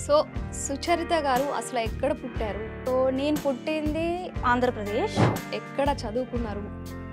So Sucharitha గారు అసలు ఎక్కడ పుట్టారు? సో నేను పుట్టింది ఆంధ్రప్రదేశ్. ఎక్కడ చదువుకున్నారు?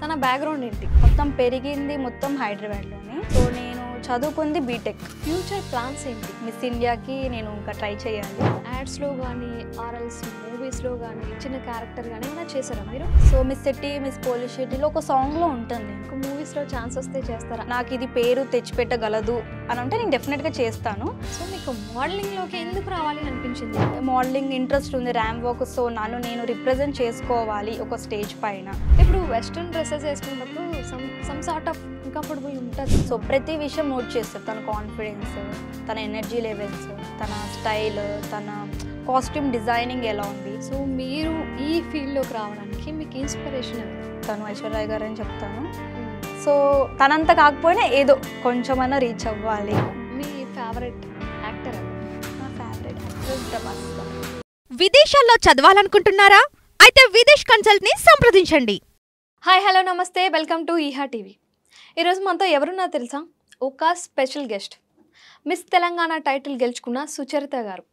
తన బ్యాక్గ్రౌండ్ ఏంటి? మొత్తం పెరిగింది మొత్తం హైదరాబాద్లోనే. సో నేను చదువుకుంది బీటెక్. ఫ్యూచర్ ప్లాన్స్ ఏంటి? మిస్ ఇండియాకి నేను ఇంకా ట్రై చేయాలి. యాడ్స్లో కానీ ఆర్ఎల్స్ మూవీస్లో కానీ చిన్న క్యారెక్టర్ కానీ ఏమైనా చేశారా మీరు? So miss city, miss police సిటీలో ఒక సాంగ్లో ఉంటుంది. ఒక మూవీస్లో ఛాన్స్ వస్తే చేస్తారా? నాకు ఇది పేరు తెచ్చిపెట్టగలదు అని అంటే నేను డెఫినెట్గా చేస్తాను. సో మీకు మోడలింగ్లోకి ఎందుకు రావాలి అనిపించింది? మోడలింగ్ ఇంట్రెస్ట్ ఉంది, ర్యామ్ వాక్. సో నన్ను నేను రిప్రజెంట్ చేసుకోవాలి ఒక స్టేజ్ పైన. ఇప్పుడు వెస్ట్రన్ డ్రెస్సెస్ వేసుకున్నప్పుడు సమ్ సార్ట్ ఆఫ్ కంఫర్టబుల్ ఉంటుంది. సో ప్రతి విషయం నోట్ చేస్తారు. తన కాన్ఫిడెన్స్, తన ఎనర్జీ లెవెల్స్, తన స్టైల్, తన కాస్ట్యూమ్ డిజైనింగ్ ఎలా ఉంది. సో మీరు ఈ ఫీల్డ్లోకి రావడానికి మీకు ఇన్స్పిరేషన్ ఎవరు? తను ఐశ్వర్య గారు అని చెప్తాను. సో తనంత కాకపోయినా ఏదో కొంచెమైనా రీచ్ అవ్వాలి. మీ ఫేవరెట్ యాక్టర్ ఎవరు? నా ఫేవరెట్ యాక్టర్ ప్రభాస్ గారు. విదేశాల్లో చదవాలనుకుంటున్నారా? అయితే విదేశ్ కన్సల్ట్ ని సంప్రదించండి. హాయ్, హలో, నమస్తే, వెల్కమ్ టు ఈహా టీవీ. ఈరోజు మనతో ఎవరున్నా తెలుసా? ఒక special guest, miss Telangana title గెలుచుకున్న సుచరిత గారు.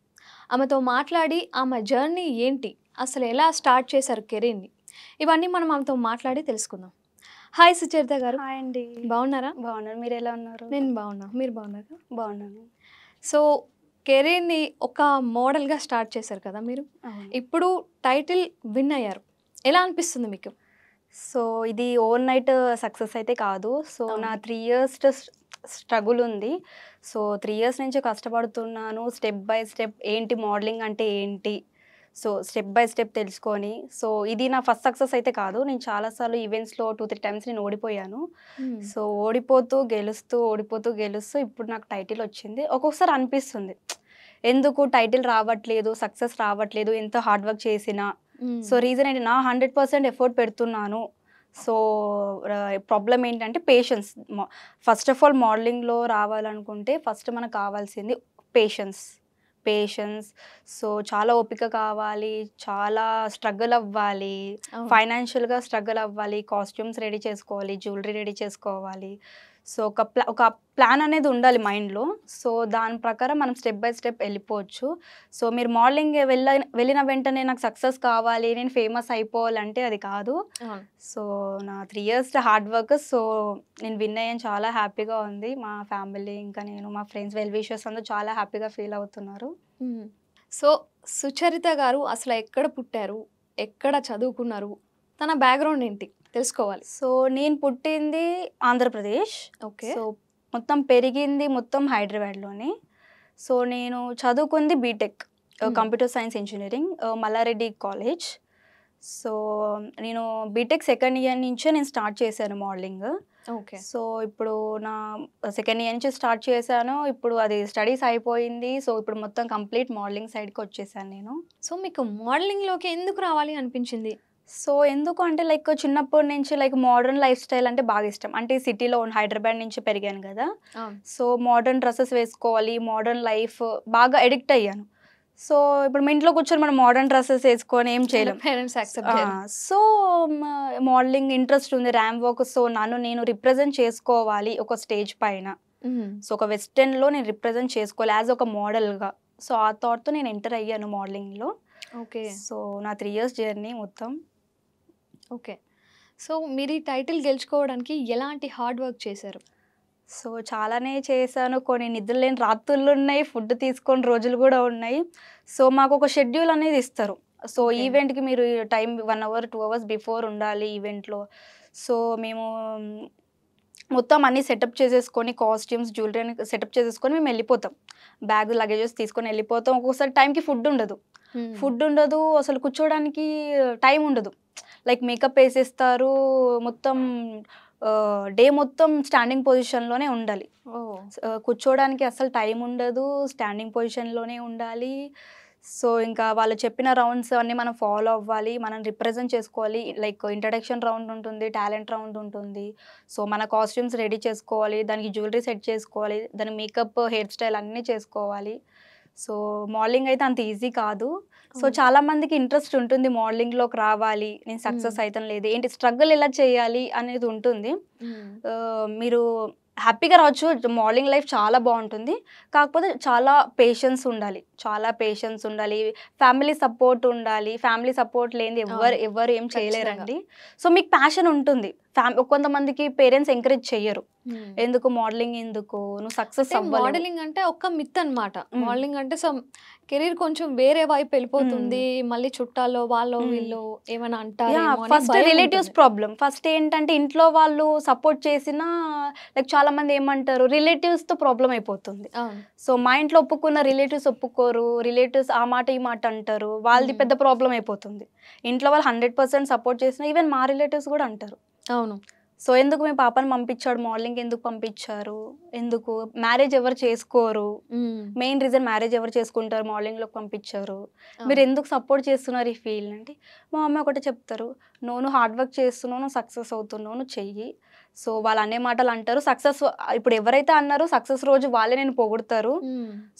ఆమెతో మాట్లాడి ఆమె జర్నీ ఏంటి, అసలు ఎలా స్టార్ట్ చేశారు కెరీర్ని, ఇవన్నీ మనం ఆమెతో మాట్లాడి తెలుసుకుందాం. హాయ్ సుచరిత గారు. హాయ్ అండి. బాగున్నారా? బాగున్నాను. మీరు ఎలా ఉన్నారు? నేను బాగున్నా. మీరు బాగున్నారా? బాగున్నాను. సో కెరీర్ని ఒక మోడల్గా స్టార్ట్ చేశారు కదా మీరు. ఇప్పుడు టైటిల్ విన్ అయ్యారు, ఎలా అనిపిస్తుంది మీకు? సో ఇది ఓవర్ నైట్ సక్సెస్ అయితే కాదు. సో నా 3 years స్ట్రగుల్ ఉంది. సో 3 years నుంచి కష్టపడుతున్నాను. స్టెప్ బై స్టెప్ ఏంటి మోడలింగ్ అంటే ఏంటి, సో స్టెప్ బై స్టెప్ తెలుసుకొని. సో ఇది నా ఫస్ట్ సక్సెస్ అయితే కాదు. నేను చాలాసార్లు ఈవెంట్స్లో 2-3 times నేను ఓడిపోయాను. సో ఓడిపోతూ గెలుస్తూ ఇప్పుడు నాకు టైటిల్ వచ్చింది. ఒక్కొక్కసారి అనిపిస్తుంది ఎందుకు టైటిల్ రావట్లేదు, సక్సెస్ రావట్లేదు, ఎంత హార్డ్ వర్క్ చేసినా. సో రీజన్ ఏంటి, నా 100% ఎఫర్ట్ పెడుతున్నాను. సో ప్రాబ్లం ఏంటంటే పేషెన్స్. ఫస్ట్ ఆఫ్ ఆల్ మోడలింగ్లో రావాలనుకుంటే ఫస్ట్ మనకు కావాల్సింది పేషెన్స్. సో చాలా ఓపిక కావాలి, చాలా స్ట్రగుల్ అవ్వాలి, ఫైనాన్షియల్గా స్ట్రగుల్ అవ్వాలి, కాస్ట్యూమ్స్ రెడీ చేసుకోవాలి, జ్యువెలరీ రెడీ చేసుకోవాలి. సో ఒక ప్లాన్ అనేది ఉండాలి మైండ్లో. సో దాని ప్రకారం మనం స్టెప్ బై స్టెప్ వెళ్ళిపోవచ్చు. సో మీరు మోడలింగ్ వెళ్ళిన వెంటనే నాకు సక్సెస్ కావాలి, నేను ఫేమస్ అయిపోవాలంటే అది కాదు. సో నా 3 years హార్డ్ వర్క్. సో నేను విన్ అయ్యాను, చాలా హ్యాపీగా ఉంది. మా ఫ్యామిలీ ఇంకా నేను, మా ఫ్రెండ్స్, వెల్ విషర్స్ అందరూ చాలా హ్యాపీగా ఫీల్ అవుతున్నారు. సో సుచరిత గారు అసలు ఎక్కడ పుట్టారు, ఎక్కడ చదువుకున్నారు, తన బ్యాక్గ్రౌండ్ ఏంటి తెలుసుకోవాలి. సో నేను పుట్టింది ఆంధ్రప్రదేశ్. ఓకే. సో మొత్తం పెరిగింది మొత్తం హైదరాబాద్లోనే. సో నేను చదువుకుంది B Tech, computer science engineering, Malla Reddy college. So నేను బీటెక్ 2nd year నుంచే నేను స్టార్ట్ చేశాను మోడలింగ్. ఓకే. సో ఇప్పుడు నా 2nd year నుంచి స్టార్ట్ చేశాను. ఇప్పుడు అది స్టడీస్ అయిపోయింది. సో ఇప్పుడు మొత్తం కంప్లీట్ మోడలింగ్ సైడ్కి వచ్చేసాను నేను. సో మీకు మోడలింగ్లోకి ఎందుకు రావాలి అనిపించింది? సో ఎందుకు అంటే లైక్ చిన్నప్పటి నుంచి లైక్ మోడర్న్ లైఫ్ స్టైల్ అంటే బాగా ఇష్టం. అంటే సిటీలో హైదరాబాద్ నుంచి పెరిగాను కదా. సో మోడర్న్ డ్రెస్సెస్ వేసుకోవాలి, మోడర్న్ లైఫ్ బాగా అడిక్ట్ అయ్యాను. సో ఇప్పుడు మీ ఇంట్లో కూర్చొని మనం మోడర్న్ డ్రెస్సెస్ వేసుకొని ఏం చేయలేం. పేరెంట్స్ యాక్సెప్ట్ చేయరు. సో మోడలింగ్ ఇంట్రెస్ట్ ఉంది, ర్యామ్ వాక్. సో నన్ను నేను రిప్రజెంట్ చేసుకోవాలి ఒక స్టేజ్ పైన. సో ఒక వెస్టర్న్లో నేను రిప్రజెంట్ చేసుకోవాలి యాజ్ ఒక మోడల్గా. సో ఆ థాట్తో నేను ఎంటర్ అయ్యాను మోడలింగ్లో. ఓకే. సో నా 3 years జర్నీ మొత్తం. ఓకే. సో మీరు ఈ టైటిల్ గెలుచుకోవడానికి ఎలాంటి హార్డ్ వర్క్ చేశారు? సో చాలానే చేశాను. కొన్ని నిద్రలేని రాత్రులు ఉన్నాయి, ఫుడ్ తీసుకొని రోజులు కూడా ఉన్నాయి. సో మాకు ఒక షెడ్యూల్ అనేది ఇస్తారు. సో ఈవెంట్కి మీరు టైం 1 hour 2 hours బిఫోర్ ఉండాలి ఈవెంట్లో. సో మేము మొత్తం అన్నీ సెటప్ చేసేసుకొని, కాస్ట్యూమ్స్, జ్యువెలరీ సెటప్ చేసేసుకొని మేము వెళ్ళిపోతాం. బ్యాగ్ లగేజెస్ తీసుకొని వెళ్ళిపోతాం. ఒక్కొక్కసారి టైంకి ఫుడ్ ఉండదు, అసలు కూర్చోడానికి టైం ఉండదు. లైక్ మేకప్ వేసేస్తారు, మొత్తం డే మొత్తం స్టాండింగ్ పొజిషన్లోనే ఉండాలి. కూర్చోడానికి అసలు టైం ఉండదు, స్టాండింగ్ పొజిషన్లోనే ఉండాలి. సో ఇంకా వాళ్ళు చెప్పిన రౌండ్స్ అన్నీ మనం ఫాలో అవ్వాలి, మనం రిప్రజెంట్ చేసుకోవాలి. లైక్ ఇంట్రడక్షన్ రౌండ్ ఉంటుంది, టాలెంట్ రౌండ్ ఉంటుంది. సో మన కాస్ట్యూమ్స్ రెడీ చేసుకోవాలి, దానికి జ్యువెలరీ సెట్ చేసుకోవాలి, దాని మేకప్, హెయిర్ స్టైల్ అన్నీ చేసుకోవాలి. సో మోడలింగ్ అయితే అంత ఈజీ కాదు. సో చాలా మందికి ఇంట్రెస్ట్ ఉంటుంది మోడలింగ్లోకి రావాలి, నేను సక్సెస్ అవుతాను లేదు, ఏంటి స్ట్రగుల్ ఎలా చేయాలి అనేది ఉంటుంది. మీరు హ్యాపీగా రావచ్చు. మోడలింగ్ లైఫ్ చాలా బాగుంటుంది. కాకపోతే చాలా పేషెన్స్ ఉండాలి. ఫ్యామిలీ సపోర్ట్ ఉండాలి. ఫ్యామిలీ సపోర్ట్ లేనిది ఎవరు ఏం చేయలేరండి. సో మీకు ప్యాషన్ ఉంటుంది. కొంతమందికి పేరెంట్స్ ఎంకరేజ్ చెయ్యరు. ఎందుకు మోడలింగ్, ఎందుకు నువ్వు సక్సెస్ అవ్వాలి. మోడలింగ్ అంటే ఒక మిత్ అన్నమాట. మోడలింగ్ అంటే కెరీర్ కొంచెం వేరే వైపు వెళ్ళిపోతుంది, మళ్ళీ చుట్టాలో వాళ్ళు వీళ్ళు ఏమైనా అంటారు. First relatives problem. ఫస్ట్ ఏంటంటే ఇంట్లో వాళ్ళు సపోర్ట్ చేసినా లైక్ చాలా మంది ఏమంటారు, రిలేటివ్స్ తో ప్రాబ్లం అయిపోతుంది. సో మా ఇంట్లో ఒప్పుకున్న రిలేటివ్స్ ఒప్పుకోరు. రిలేటివ్స్ ఆ మాట ఈ మాట అంటారు. వాళ్ళది పెద్ద ప్రాబ్లం అయిపోతుంది. ఇంట్లో వాళ్ళు 100% సపోర్ట్ చేసినా ఈవెన్ మా రిలేటివ్స్ కూడా అంటారు. అవును. సో ఎందుకు మీ పాపని పంపించాడు మోడలింగ్, ఎందుకు పంపించారు, ఎందుకు మ్యారేజ్ ఎవరు చేసుకోరు, మెయిన్ రీజన్ మ్యారేజ్ ఎవరు చేసుకుంటారు, మోడలింగ్లోకి పంపించారు, మీరు ఎందుకు సపోర్ట్ చేస్తున్నారు ఈ ఫీల్డ్ అంటే మా మమ్మీ ఒకటే చెప్తారు, నువ్వు హార్డ్ వర్క్ చేస్తున్నావు, నువ్వు సక్సెస్ అవుతున్నావు, నువ్వు చెయ్యి. సో వాళ్ళు అనే మాటలు అంటారు. సక్సెస్ ఇప్పుడు ఎవరైతే అన్నారో సక్సెస్ రోజు వాళ్ళే నేను పొగుడతారు.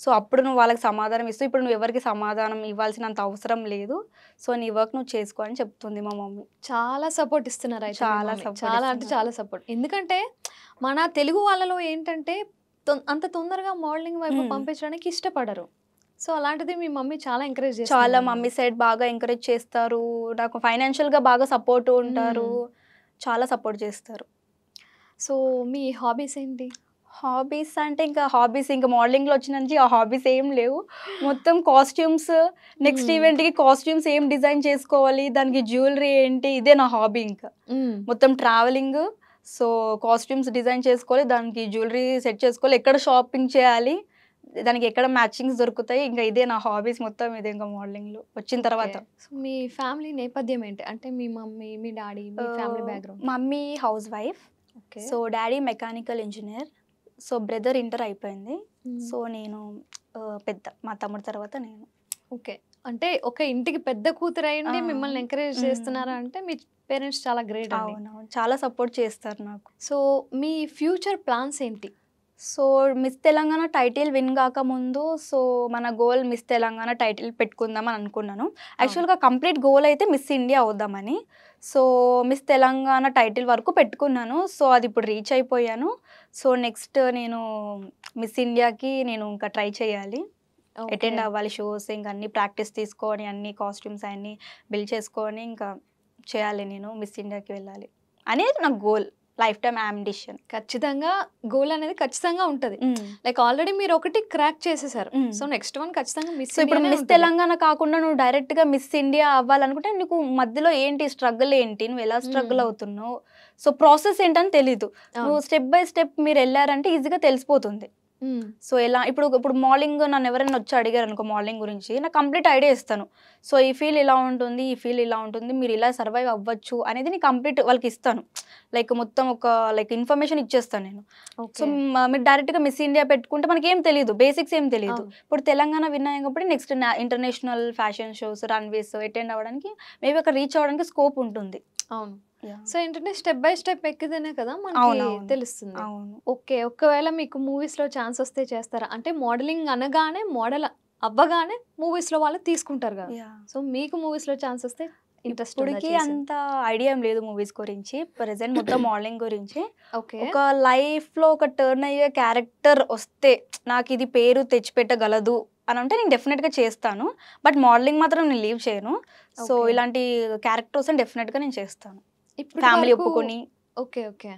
సో అప్పుడు నువ్వు వాళ్ళకి సమాధానం ఇస్తూ, ఇప్పుడు నువ్వు ఎవరికి సమాధానం ఇవ్వాల్సినంత అవసరం లేదు. సో నీ వర్క్ నువ్వు చేసుకో అని చెప్తుంది మా మమ్మీ. చాలా సపోర్ట్ ఇస్తున్నారు. చాలా అంటే చాలా సపోర్ట్. ఎందుకంటే మన తెలుగు వాళ్ళలో ఏంటంటే అంత తొందరగా మోడలింగ్ వైపు పంపించడానికి ఇష్టపడరు. సో అలాంటిది మీ మమ్మీ చాలా ఎంకరేజ్ చేస్తారు. చాలా మమ్మీ సైడ్ బాగా ఎంకరేజ్ చేస్తారు. నాకు ఫైనాన్షియల్గా బాగా సపోర్ట్ ఉంటారు. చాలా సపోర్ట్ చేస్తారు. సో మీ హాబీస్ ఏంటి? హాబీస్ అంటే ఇంకా మోడలింగ్లో వచ్చిన నుంచి ఆ హాబీస్ ఏం లేవు. మొత్తం కాస్ట్యూమ్స్, నెక్స్ట్ ఈవెంట్కి కాస్ట్యూమ్స్ ఏం డిజైన్ చేసుకోవాలి, దానికి జ్యువెలరీ ఏంటి, ఇదే నా హాబీ. ఇంకా మొత్తం ట్రావెలింగ్. సో కాస్ట్యూమ్స్ డిజైన్ చేసుకోవాలి, దానికి జ్యువెలరీ సెట్ చేసుకోవాలి, ఎక్కడ షాపింగ్ చేయాలి, దానికి ఎక్కడ మ్యాచింగ్స్ దొరుకుతాయి. ఇంకా ఇదే నా హాబీస్ మొత్తం. ఇదే ఇంకా మోడలింగ్లో వచ్చిన తర్వాత. మీ ఫ్యామిలీ నేపథ్యం ఏంటి? అంటే మీ మమ్మీ, మీ డాడీ, మీ family background. Mummy housewife. So daddy mechanical engineer. So brother inter అయిపోయింది. సో నేను పెద్ద, మా తమ్ముడు తర్వాత నేను. ఓకే. అంటే ఒక ఇంటికి పెద్ద కూతురు అయ్యండి మిమ్మల్ని ఎంకరేజ్ చేస్తున్నారా అంటే మీ పేరెంట్స్ చాలా గ్రేట్. అవునవును, చాలా సపోర్ట్ చేస్తారు నాకు. సో మీ ఫ్యూచర్ ప్లాన్స్ ఏంటి? So miss Telangana title win కాకముందు సో మన గోల్ మిస్ తెలంగాణ టైటిల్ పెట్టుకుందామని అనుకున్నాను. యాక్చువల్గా కంప్లీట్ గోల్ అయితే మిస్ ఇండియా అవుదామని. సో మిస్ తెలంగాణ టైటిల్ వరకు పెట్టుకున్నాను. సో అది ఇప్పుడు రీచ్ అయిపోయాను. సో నెక్స్ట్ నేను మిస్ ఇండియాకి నేను ఇంకా ట్రై చేయాలి, అటెండ్ అవ్వాలి షోస్, ఇంకా అన్ని ప్రాక్టీస్ తీసుకొని అన్ని కాస్ట్యూమ్స్ అన్నీ బిల్డ్ చేసుకొని ఇంకా చేయాలి, నేను మిస్ ఇండియాకి వెళ్ళాలి అనేది నా గోల్, లైఫ్ టైమ్ అంబిషన్. ఖచ్చితంగా గోల్ అనేది ఖచ్చితంగా ఉంటుంది. లైక్ ఆల్రెడీ మీరు ఒకటి క్రాక్ చేసేసారు. సో నెక్స్ట్ వన్ ఖచ్చితంగా మిస్. సో ఇప్పుడు మిస్ తెలంగాణ కాకుండా నువ్వు డైరెక్ట్ గా మిస్ ఇండియా అవ్వాలనుకుంటే నీకు మధ్యలో ఏంటి స్ట్రగుల్ ఏంటి, నువ్వు ఎలా స్ట్రగుల్ అవుతున్నావు, సో ప్రాసెస్ ఏంటని తెలీదు. నువ్వు స్టెప్ బై స్టెప్ మీరు వెళ్ళారంటే ఈజీగా తెలిసిపోతుంది. సో ఎలా ఇప్పుడు మోడలింగ్ నన్ను ఎవరైనా వచ్చి అడిగారు అనుకో మోడలింగ్ గురించి, నాకు కంప్లీట్ ఐడియా ఇస్తాను. సో ఈ ఫీల్ ఇలా ఉంటుంది, ఈ ఫీల్ ఇలా ఉంటుంది, మీరు ఇలా సర్వైవ్ అవ్వచ్చు అనేది నేను కంప్లీట్ వాళ్ళకి ఇస్తాను. లైక్ మొత్తం ఒక ఇన్ఫర్మేషన్ ఇచ్చేస్తాను నేను. సో మీరు డైరెక్ట్గా మిస్ ఇండియా పెట్టుకుంటే మనకి ఏం తెలియదు, బేసిక్స్ ఏం తెలియదు. ఇప్పుడు తెలంగాణ విన్ అయ్యాం కాబట్టి next international fashion shows, runways attend అవ్వడానికి మేబీ అక్కడ రీచ్ అవ్వడానికి స్కోప్ ఉంటుంది. అవును. సో ఏంటంటే స్టెప్ బై స్టెప్ ఎక్కితేనే కదా మనకి తెలుస్తుంది. ఓకే, ఒకవేళ మీకు మూవీస్ లో ఛాన్స్ వస్తే చేస్తారా? అంటే మోడలింగ్ అనగానే మోడల్ అవ్వగానే మూవీస్ లో వాళ్ళు తీసుకుంటారు కదా. సో మీకు మూవీస్ లో ఛాన్స్ వస్తే ఇంట్రెస్ట్? ఇప్పటికి అంత ఐడియా ఏం లేదు మూవీస్ గురించి, ప్రెసెంట్ మొత్తం మోడలింగ్ గురించి. ఓకే. ఒక లైఫ్ లో ఒక టర్న్ అయ్యే క్యారెక్టర్ వస్తే నాకు ఇది పేరు తెచ్చిపెట్టగలదు అని అంటే నేను డెఫినెట్ గా చేస్తాను. బట్ మోడలింగ్ మాత్రం నేను లీవ్ చేయను. సో ఇలాంటి క్యారెక్టర్స్ డెఫినెట్ గా నేను చేస్తాను. ఫ్యామిలీ ఒప్పుకొని. Okay okay.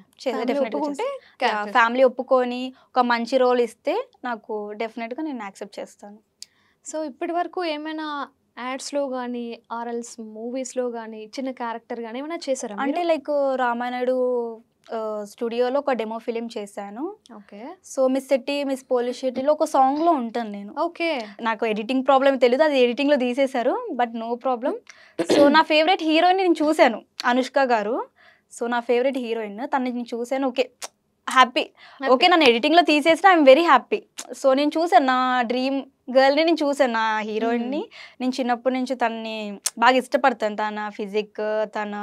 ఫ్యామిలీ ఒప్పుకొని ఒక మంచి రోల్ ఇస్తే నాకు డెఫినెట్ గా నేను యాక్సెప్ట్ చేస్తాను. సో ఇప్పటి వరకు ఏమైనా యాడ్స్ లో కానీ ఆర్ఎల్స్ మూవీస్ లో కానీ చిన్న క్యారెక్టర్ కానీ ఏమైనా చేశారా? అంటే లైక్ రామానాయుడు స్టూడియోలో ఒక డెమో ఫిలిం చేశాను. Okay. So miss Shetty, miss police శెట్టిలో ఒక సాంగ్ లో ఉంటాను నేను. ఓకే. నాకు ఎడిటింగ్ ప్రాబ్లం తెలియదు, అది ఎడిటింగ్ లో తీసేశారు, బట్ నో ప్రాబ్లం. సో నా ఫేవరెట్ హీరోయిన్ నేను చూశాను, అనుష్క గారు. సో నా ఫేవరెట్ హీరోయిన్ తనని నేను చూశాను. Okay, happy. ఓకే, నన్ను ఎడిటింగ్ లో తీసేసిన ఐఎమ్ వెరీ హ్యాపీ. సో నేను చూసాను నా డ్రీమ్ గర్ల్ని, నేను చూసాను నా హీరోయిన్ని. నేను చిన్నప్పటి నుంచి తనని బాగా ఇష్టపడతాను, తన ఫిజిక్, తన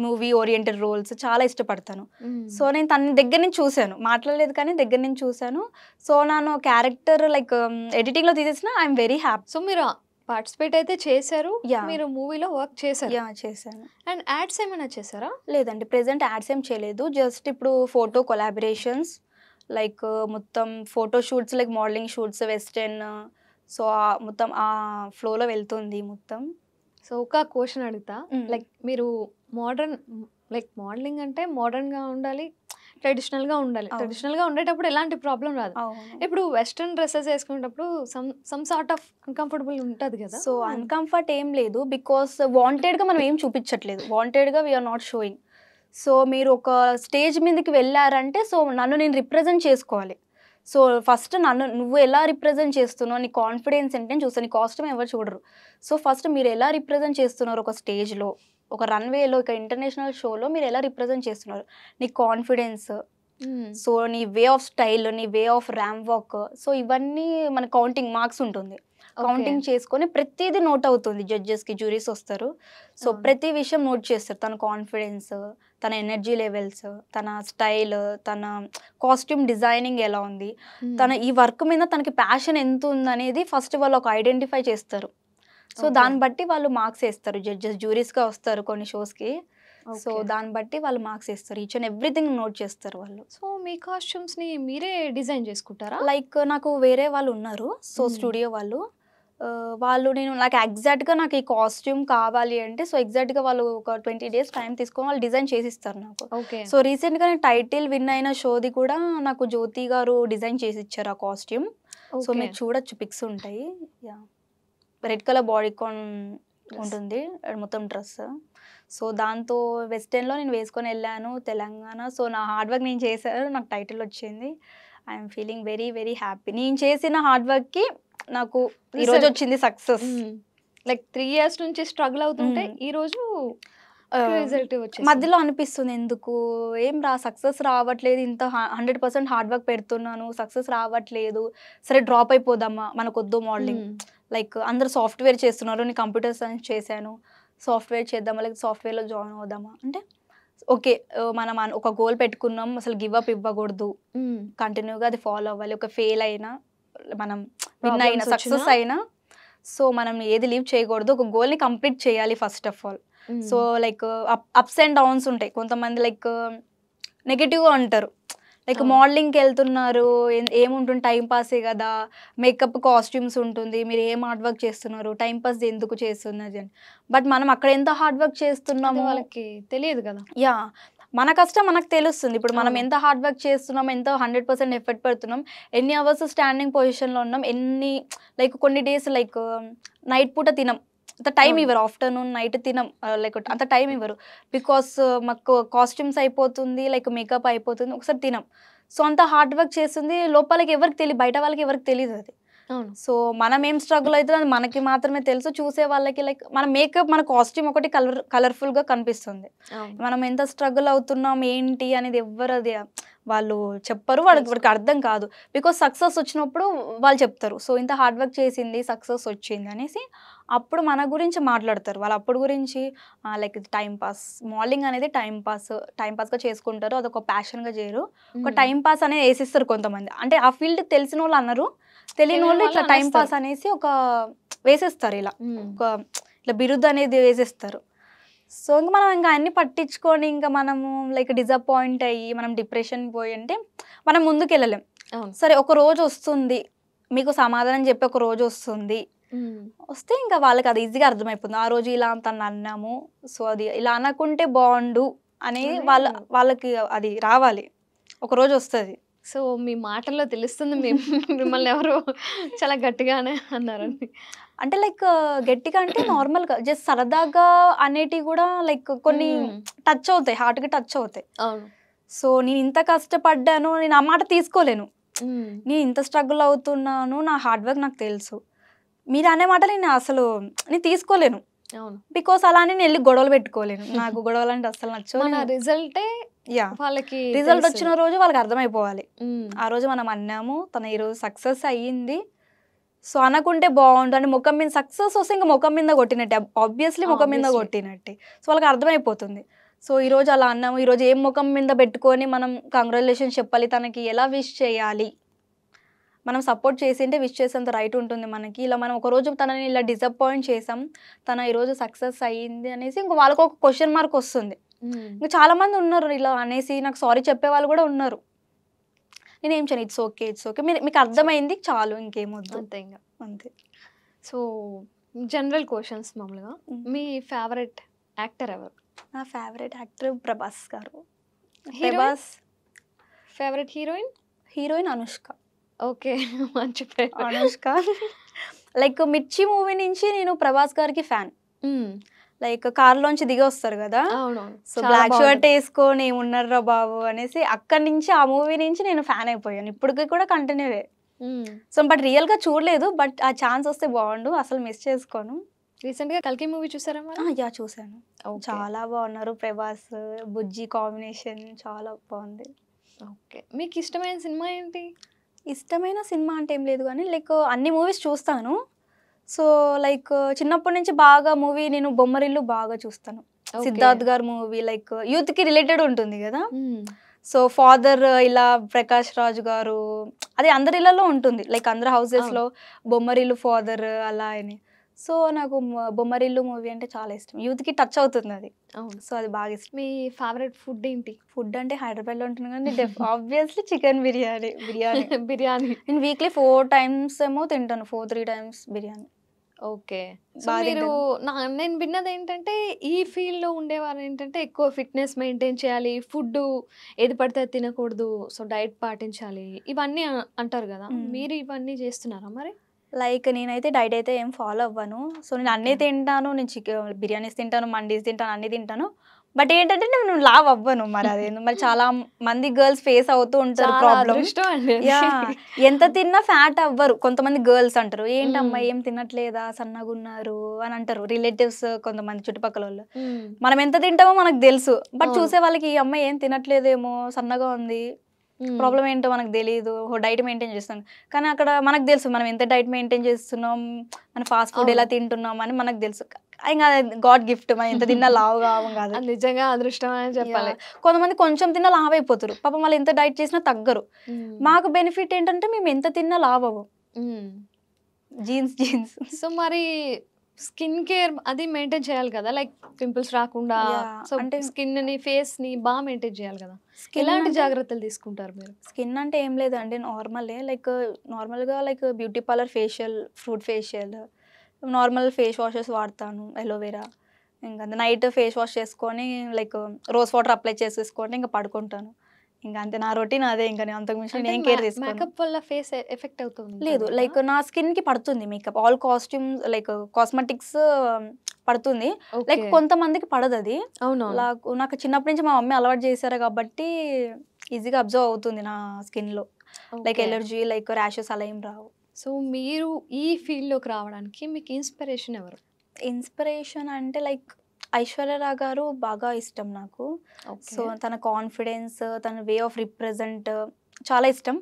మూవీ ఓరియంటెడ్ రోల్స్ చాలా ఇష్టపడతాను. సో నేను తన దగ్గర నుంచి చూశాను, మాట్లాడలేదు కానీ దగ్గర నుంచి చూశాను. సో నేను క్యారెక్టర్ లైక్ ఎడిటింగ్ లో తీసేసిన ఐఎమ్ వెరీ హ్యాపీ. సో మీరు పార్టిసిపేట్ అయితే చేశారు, మీరు మూవీలో వర్క్ చేశారు? చేశాను. అండ్ యాడ్స్ ఏమైనా చేశారా? లేదండి, ప్రెసెంట్ యాడ్స్ ఏం చేయలేదు. జస్ట్ ఇప్పుడు ఫోటో కొలాబరేషన్స్, లైక్ మొత్తం photo shoots, like modelling shoots, western. So మొత్తం ఆ ఫ్లోలో వెళ్తుంది మొత్తం. సో ఒక క్వశ్చన్ అడుగుతా, Mm. లైక్ మీరు మోడర్న్, లైక్ మోడలింగ్ అంటే మోడర్న్గా ఉండాలి, ట్రెడిషనల్గా ఉండాలి. అవును. ట్రెడిషనల్గా ఉండేటప్పుడు ఎలాంటి ప్రాబ్లం రాదు. అవును. ఇప్పుడు వెస్ట్రన్ డ్రెస్సెస్ వేసుకునేటప్పుడు సమ్ సార్ట్ ఆఫ్ అన్కంఫర్టబుల్ ఉంటుంది కదా. సో అన్కంఫర్ట్ ఏం లేదు, బికాస్ వాంటెడ్గా మనం ఏం చూపించట్లేదు, వాంటెడ్గా వీఆర్ నాట్ షోయింగ్. సో మీరు ఒక స్టేజ్ మీదకి వెళ్ళారంటే సో నన్ను నేను రిప్రజెంట్ చేసుకోవాలి. సో ఫస్ట్ నువ్వు ఎలా రిప్రజెంట్ చేస్తున్నావు, నీ కాన్ఫిడెన్స్ ఏంటని చూస్తాను, నీ కాస్ట్యూమ్ ఎవరు చూడరు. సో ఫస్ట్ మీరు ఎలా రిప్రజెంట్ చేస్తున్నారు ఒక స్టేజ్లో, ఒక రన్వేలో, ఒక ఇంటర్నేషనల్ షోలో మీరు ఎలా రిప్రజెంట్ చేస్తున్నారు, నీ కాన్ఫిడెన్స్, సో నీ వే ఆఫ్ స్టైల్, నీ way of ramp walk, so ఇవన్నీ మన కౌంటింగ్ మార్క్స్ ఉంటుంది. కౌంటింగ్ చేసుకొని ప్రతిదీ నోట్ అవుతుంది. జడ్జెస్కి జ్యూరీస్ వస్తారు, సో ప్రతి విషయం నోట్ చేస్తారు. తన కాన్ఫిడెన్స్, తన ఎనర్జీ లెవెల్స్, తన స్టైల్, తన కాస్ట్యూమ్ డిజైనింగ్ ఎలా ఉంది, తన ఈ వర్క్ మీద తనకి ప్యాషన్ ఎంత ఉందనేది ఫస్ట్ వాళ్ళు ఒక ఐడెంటిఫై చేస్తారు. సో దాన్ని బట్టి వాళ్ళు మార్క్స్ వేస్తారు. జడ్జెస్ జ్యూరీస్గా వస్తారు కొన్ని షోస్కి, సో దాన్ని బట్టి వాళ్ళు మార్క్స్ వేస్తారు. ఈచ్ అండ్ ఎవ్రీథింగ్ నోట్ చేస్తారు వాళ్ళు. సో మీ కాస్ట్యూమ్స్ని మీరే డిజైన్ చేసుకుంటారా? లైక్ నాకు వేరే వాళ్ళు ఉన్నారు, సో స్టూడియో వాళ్ళు, నాకు ఎగ్జాక్ట్గా నాకు ఈ కాస్ట్యూమ్ కావాలి అంటే సో ఎగ్జాక్ట్గా వాళ్ళు ఒక 20 days టైం తీసుకొని వాళ్ళు డిజైన్ చేసిస్తారు నాకు. ఓకే. సో రీసెంట్గా నేను టైటిల్ విన్ అయిన షోది కూడా నాకు జ్యోతి గారు డిజైన్ చేసి ఇచ్చారు ఆ కాస్ట్యూమ్. సో మీకు చూడొచ్చు, పిక్స్ ఉంటాయి. యా, రెడ్ కలర్ బాడీకాన్ ఉంటుంది మొత్తం డ్రెస్. సో దాంతో వెస్టర్న్లో నేను వేసుకొని వెళ్ళాను తెలంగాణ. సో నా హార్డ్ వర్క్ నేను చేశాను, నాకు టైటిల్ వచ్చింది. I'm feeling very very happy. నేను చేసిన హార్డ్ వర్క్కి నాకు ఈరోజు వచ్చింది సక్సెస్. లైక్ 3 years నుంచి స్ట్రగుల్ అవుతుంటే ఈ రోజు రిజల్ట్ వచ్చింది. మధ్యలో అనిపిస్తుంది ఎందుకు ఏం సక్సెస్ రావట్లేదు, ఇంత 100% హార్డ్ వర్క్ పెడుతున్నాను, సక్సెస్ రావట్లేదు, సరే డ్రాప్ అయిపోదామా, మనకు వద్దు మోడలింగ్. లైక్ అందరు సాఫ్ట్వేర్ చేస్తున్నారు, నేను కంప్యూటర్ సైన్స్ చేశాను, సాఫ్ట్వేర్ చేద్దామా, లైక్ సాఫ్ట్వేర్లో జాయిన్ అవుదామా అంటే ఓకే, మనం ఒక గోల్ పెట్టుకున్నాం, అసలు గివ్ అప్ ఇవ్వకూడదు, కంటిన్యూగా అది ఫాలో అవ్వాలి. ఒక ఫెయిల్ అయినా, మనం విన్ అయినా, సక్సెస్ అయినా, సో మనం ఏది లీవ్ చేయకూడదు, ఒక గోల్ని కంప్లీట్ చేయాలి first of all. So like ups and downs ఉంటాయి. కొంతమంది లైక్ నెగిటివ్గా ఉంటారు, లైక్ మోడలింగ్కి వెళ్తున్నారు, ఏముంటుంది టైం పాసే కదా, మేకప్ కాస్ట్యూమ్స్ ఉంటుంది, మీరు ఏం హార్డ్ వర్క్ చేస్తున్నారు, టైం పాస్ ఎందుకు చేస్తున్నది అని. బట్ మనం అక్కడ ఎంత హార్డ్ వర్క్ చేస్తున్నామో వాళ్ళకి తెలియదు కదా. యా, మన కష్టం మనకు తెలుస్తుంది. ఇప్పుడు మనం ఎంత హార్డ్ వర్క్ చేస్తున్నాం, ఎంత 100% ఎఫర్ట్ పెడుతున్నాం, ఎన్ని అవర్స్ స్టాండింగ్ పొజిషన్లో ఉన్నాం, ఎన్ని లైక్ కొన్ని డేస్ లైక్ నైట్ పూట తినం, అంత టైం ఇవ్వరు, ఆఫ్టర్నూన్ నైట్ తినం, లైక్ అంత టైం ఇవ్వరు, బికాస్ మాకు కాస్ట్యూమ్స్ అయిపోతుంది, లైక్ మేకప్ అయిపోతుంది, ఒకసారి తినం. సో అంత హార్డ్ వర్క్ చేస్తుంది, లోపలికి ఎవరికి తెలియదు, బయట వాళ్ళకి ఎవరికి తెలియదు అది. సో మనం ఏం స్ట్రగుల్ అవుతుందో అది మనకి మాత్రమే తెలుసు, చూసే వాళ్ళకి లైక్ మన మేకప్, మన కాస్ట్యూమ్ ఒకటి కలర్ఫుల్గా కనిపిస్తుంది, మనం ఎంత స్ట్రగుల్ అవుతున్నాం ఏంటి అనేది ఎవ్వరు అది వాళ్ళు చెప్పరు, వాడికి అర్థం కాదు. బికాస్ సక్సెస్ వచ్చినప్పుడు వాళ్ళు చెప్తారు, సో ఇంత హార్డ్ వర్క్ చేసింది, సక్సెస్ వచ్చింది అనేసి అప్పుడు మన గురించి మాట్లాడతారు. వాళ్ళు అప్పుడు గురించి లైక్ టైం పాస్, మోడలింగ్ అనేది టైం పాస్గా చేసుకుంటారు, అదొక ప్యాషన్గా చేయరు, ఒక టైం పాస్ అనేది వేసిస్తారు కొంతమంది. అంటే ఆ ఫీల్డ్ తెలిసిన వాళ్ళు అన్నారు, తెలియని వాళ్ళు ఇట్లా టైం పాస్ అనేసి ఒక వేసేస్తారు, ఇలా బిరుదు అనేది వేసేస్తారు. సో ఇంకా మనం ఇంకా అన్ని పట్టించుకొని ఇంకా మనము లైక్ డిసప్పాయింట్ అయ్యి మనం డిప్రెషన్ పోయి అంటే మనం ముందుకు వెళ్ళలేం. సరే ఒక రోజు వస్తుంది, మీకు సమాధానం చెప్పి ఒక రోజు వస్తుంది, వస్తే ఇంకా వాళ్ళకి అది ఈజీగా అర్థమైపోతుంది, ఆ రోజు ఇలా తను అన్నాము, సో అది ఇలా అనకుంటే బాగుండు అనేది వాళ్ళకి అది రావాలి, ఒక రోజు వస్తుంది. సో మీ మాటల్లో తెలుస్తుంది మిమ్మల్ని ఎవరో చాలా గట్టిగానే అన్నారండి. అంటే లైక్ గట్టిగా అంటే నార్మల్గా జస్ట్ సరదాగా అనేటివి కూడా లైక్ కొన్ని టచ్ అవుతాయి, హార్ట్కి టచ్ అవుతాయి. సో నేను ఇంత కష్టపడ్డాను, నేను ఆ మాట తీసుకోలేను, నేను ఇంత స్ట్రగుల్ అవుతున్నాను, నా హార్డ్ వర్క్ నాకు తెలుసు, మీరు అనే మాట నేను తీసుకోలేను, బికాస్ అలానే నేను వెళ్ళి గొడవలు పెట్టుకోలేను, నాకు గొడవలు అంటే అసలు నచ్చవు. రిజల్టే వాళ్ళకి రిజల్ట్ వచ్చిన రోజు వాళ్ళకి అర్థమైపోవాలి, ఆ రోజు మనం అన్నాము, తన ఈరోజు సక్సెస్ అయ్యింది, సో అనకుంటే బాగుండు అని ముఖం మీద సక్సెస్ వస్తే ఇంకా ముఖం మీద కొట్టినట్టే, ఆబ్వియస్లీ ముఖం మీద కొట్టినట్టే, సో వాళ్ళకి అర్థమైపోతుంది. సో ఈరోజు అలా అన్నాము, ఈరోజు ఏం ముఖం మీద పెట్టుకొని మనం కంగ్రాచులేషన్స్ చెప్పాలి, తనకి ఎలా విష్ చేయాలి, మనం సపోర్ట్ చేసింటే విష్ చేసేంత రైట్ ఉంటుంది మనకి. ఇలా మనం ఒకరోజు తనని ఇలా డిసప్పాయింట్ చేసాం, తన ఈరోజు సక్సెస్ అయ్యింది అనేసి ఇంక వాళ్ళకు ఒక క్వశ్చన్ మార్క్ వస్తుంది. ఇంకా చాలా మంది ఉన్నారు ఇలా అనేసి నాకు సారీ చెప్పే వాళ్ళు కూడా ఉన్నారు, నేనేం చేయను, ఇట్స్ ఓకే మీకు అర్థమైంది చాలు, ఇంకేమొద్దు అంతే ఇంకా. అంతే. సో జనరల్ క్వశ్చన్స్ మామూలుగా మ్మ్. మీ ఫేవరెట్ యాక్టర్ ఎవరు? నా ఫేవరెట్ యాక్టర్ ప్రభాస్ గారు. Heroine? Prabhas. Favourite heroine? Heroine Anushka. Okay. మంచి పేరు. అనుష్క లైక్ మిర్చి మూవీ నుంచి నేను ప్రభాస్ గారికి ఫ్యాన్. లైక్ కార్లోంచి దిగి వస్తారు కదా, అవునవును. సో బ్లాక్ షర్ట్ వేసుకొని ఉన్నారా బాబు అనేసి అక్కడి నుంచి ఆ మూవీ నుంచి నేను ఫ్యాన్ అయిపోయాను. ఇప్పటికి కూడా కంటిన్యూ. సో బట్ రియల్ గా చూడలేదు, బట్ ఆ ఛాన్స్ వస్తే బాగుండు, అసలు మిస్ చేసుకోను. రీసెంట్ గా కల్కి మూవీ చూసారా మరి? యా చూసాను. చాలా బాగున్నారు ప్రభాస్ బుజ్జి కాంబినేషన్, చాలా బాగుంది. ఓకే. మీకు ఇష్టమైన సినిమా ఏంటి? ఇష్టమైన సినిమా అంటే ఏం లేదు కానీ లైక్ అన్ని మూవీస్ చూస్తాను. సో లైక్ చిన్నప్పటి నుంచి బాగా మూవీ నేను బొమ్మరిల్లు బాగా చూస్తాను. సిద్ధార్థ్ గారు మూవీ లైక్ యూత్ కి రిలేటెడ్ ఉంటుంది కదా. సో ఫాదర్ ఇలా ప్రకాష్ రాజ్ గారు, అది అందరి ఇళ్లలో ఉంటుంది, లైక్ అందరి హౌసెస్ లో బొమ్మరిల్లు ఫాదర్ అలా అని. సో నాకు బొమ్మరిల్లు మూవీ అంటే చాలా ఇష్టం, యూత్ కి టచ్ అవుతుంది అది. సో అది బాగా ఇష్టం. మీ ఫేవరెట్ ఫుడ్ ఏంటి? ఫుడ్ అంటే హైదరాబాద్ లో ఉంటుంది కానీ ఆబ్వియస్లీ చికెన్ బిర్యానీ. బిర్యానీ. నేను వీక్లీ 4 times ఏమో తింటాను, 3 times బిర్యానీ. ఓకే. సో మీరు నేను విన్నది ఏంటంటే ఈ ఫీల్డ్ లో ఉండేవారు ఏంటంటే ఎక్కువ ఫిట్నెస్ మెయింటైన్ చేయాలి, ఫుడ్ ఏది పడితే అది తినకూడదు, సో డైట్ పాటించాలి ఇవన్నీ అంటారు కదా, మీరు ఇవన్నీ చేస్తున్నారా మరి? లైక్ నేనైతే డైట్ అయితే ఏం ఫాలో అవ్వను. సో నేను అన్నీ తింటాను, నేను చికెన్ బిర్యానీస్ తింటాను, మండీస్ తింటాను, అన్నీ తింటాను. బట్ ఏంటంటే నేను లావ్ అవ్వను, మరి అది మరి చాలా మంది గర్ల్స్ ఫేస్ అవుతూ ఉంటారు ప్రాబ్లమ్. ఎంత తిన్నా ఫ్యాట్ అవ్వరు. కొంతమంది గర్ల్స్ అంటారు ఏంటమ్మా ఏం తినట్లేదా సన్నగా ఉన్నారు అని అంటారు, రిలేటివ్స్ కొంతమంది చుట్టుపక్కల వాళ్ళు. మనం ఎంత తింటామో మనకు తెలుసు, బట్ చూసే వాళ్ళకి ఈ అమ్మాయి ఏం తినట్లేదేమో సన్నగా ఉంది, ప్రాబ్లం ఏంటో మనకు తెలియదు, డైట్ మెయింటైన్ చేస్తాను. కానీ అక్కడ మనకు తెలుసు మనం ఎంత డైట్ మెయింటైన్ చేస్తున్నాం, మన ఫాస్ట్ ఫుడ్ ఎలా తింటున్నాం అని మనకు తెలుసు. ఇంకా గాడ్ గిఫ్ట్, మనం ఎంత తిన్నా లావు కావం కాదు, నిజంగా అదృష్టం అని చెప్పాలి. కొంతమంది కొంచెం తిన్నా లావ్ అయిపోతారు పాపం, వాళ్ళు ఎంత డైట్ చేసినా తగ్గరు. మాకు బెనిఫిట్ ఏంటంటే మేము ఎంత తిన్నా లావ్ అవ్వం, జీన్స్. సో మరి స్కిన్ కేర్ అది మెయింటైన్ చేయాలి కదా, లైక్ పింపుల్స్ రాకుండా, సో అంటే స్కిన్ ని ఫేస్ ని బాగా మెయింటైన్ చేయాలి కదా, ఎలాంటి జాగ్రత్తలు తీసుకుంటారు మీరు? స్కిన్ అంటే ఏం లేదండి, నార్మలే, లైక్ నార్మల్గా like beauty parlour facial, fruit facial, normal face washes వాడతాను, ఎలోవేరా. ఇంకా నైట్ ఫేస్ వాష్ చేసుకొని లైక్ రోజ్ వాటర్ అప్లై చేసేసుకొని ఇంకా పడుకుంటాను. ఇంకా అంతే, నా రొటీన్ అదే. ఇంకా అంతకు మించి నేను ఏం కేర్ తీసుకోను. మేకప్ వల్ల ఫేస్ ఎఫెక్ట్ అవుతుంది? లేదు, లైక్ నా స్కిన్ కి పడుతుంది makeup, all costumes like cosmetics పడుతుంది, లైక్ కొంతమందికి పడదు అది. నాకు చిన్నప్పటి నుంచి మా మమ్మీ అలవాటు చేశారు కాబట్టి ఈజీగా అబ్జర్వ్ అవుతుంది నా స్కిన్ లో, లైక్ ఎలర్జీ లైక్ ర్యాషెస్ అలా ఏం రావు. సో మీరు ఈ ఫీల్డ్ లోకి రావడానికి మీకు ఇన్స్పిరేషన్ ఎవరు? ఇన్స్పిరేషన్ అంటే లైక్ ఐశ్వర్యరాయ్ గారు బాగా ఇష్టం నాకు. సో తన కాన్ఫిడెన్స్, తన వే ఆఫ్ రిప్రజెంట్ చాలా ఇష్టం.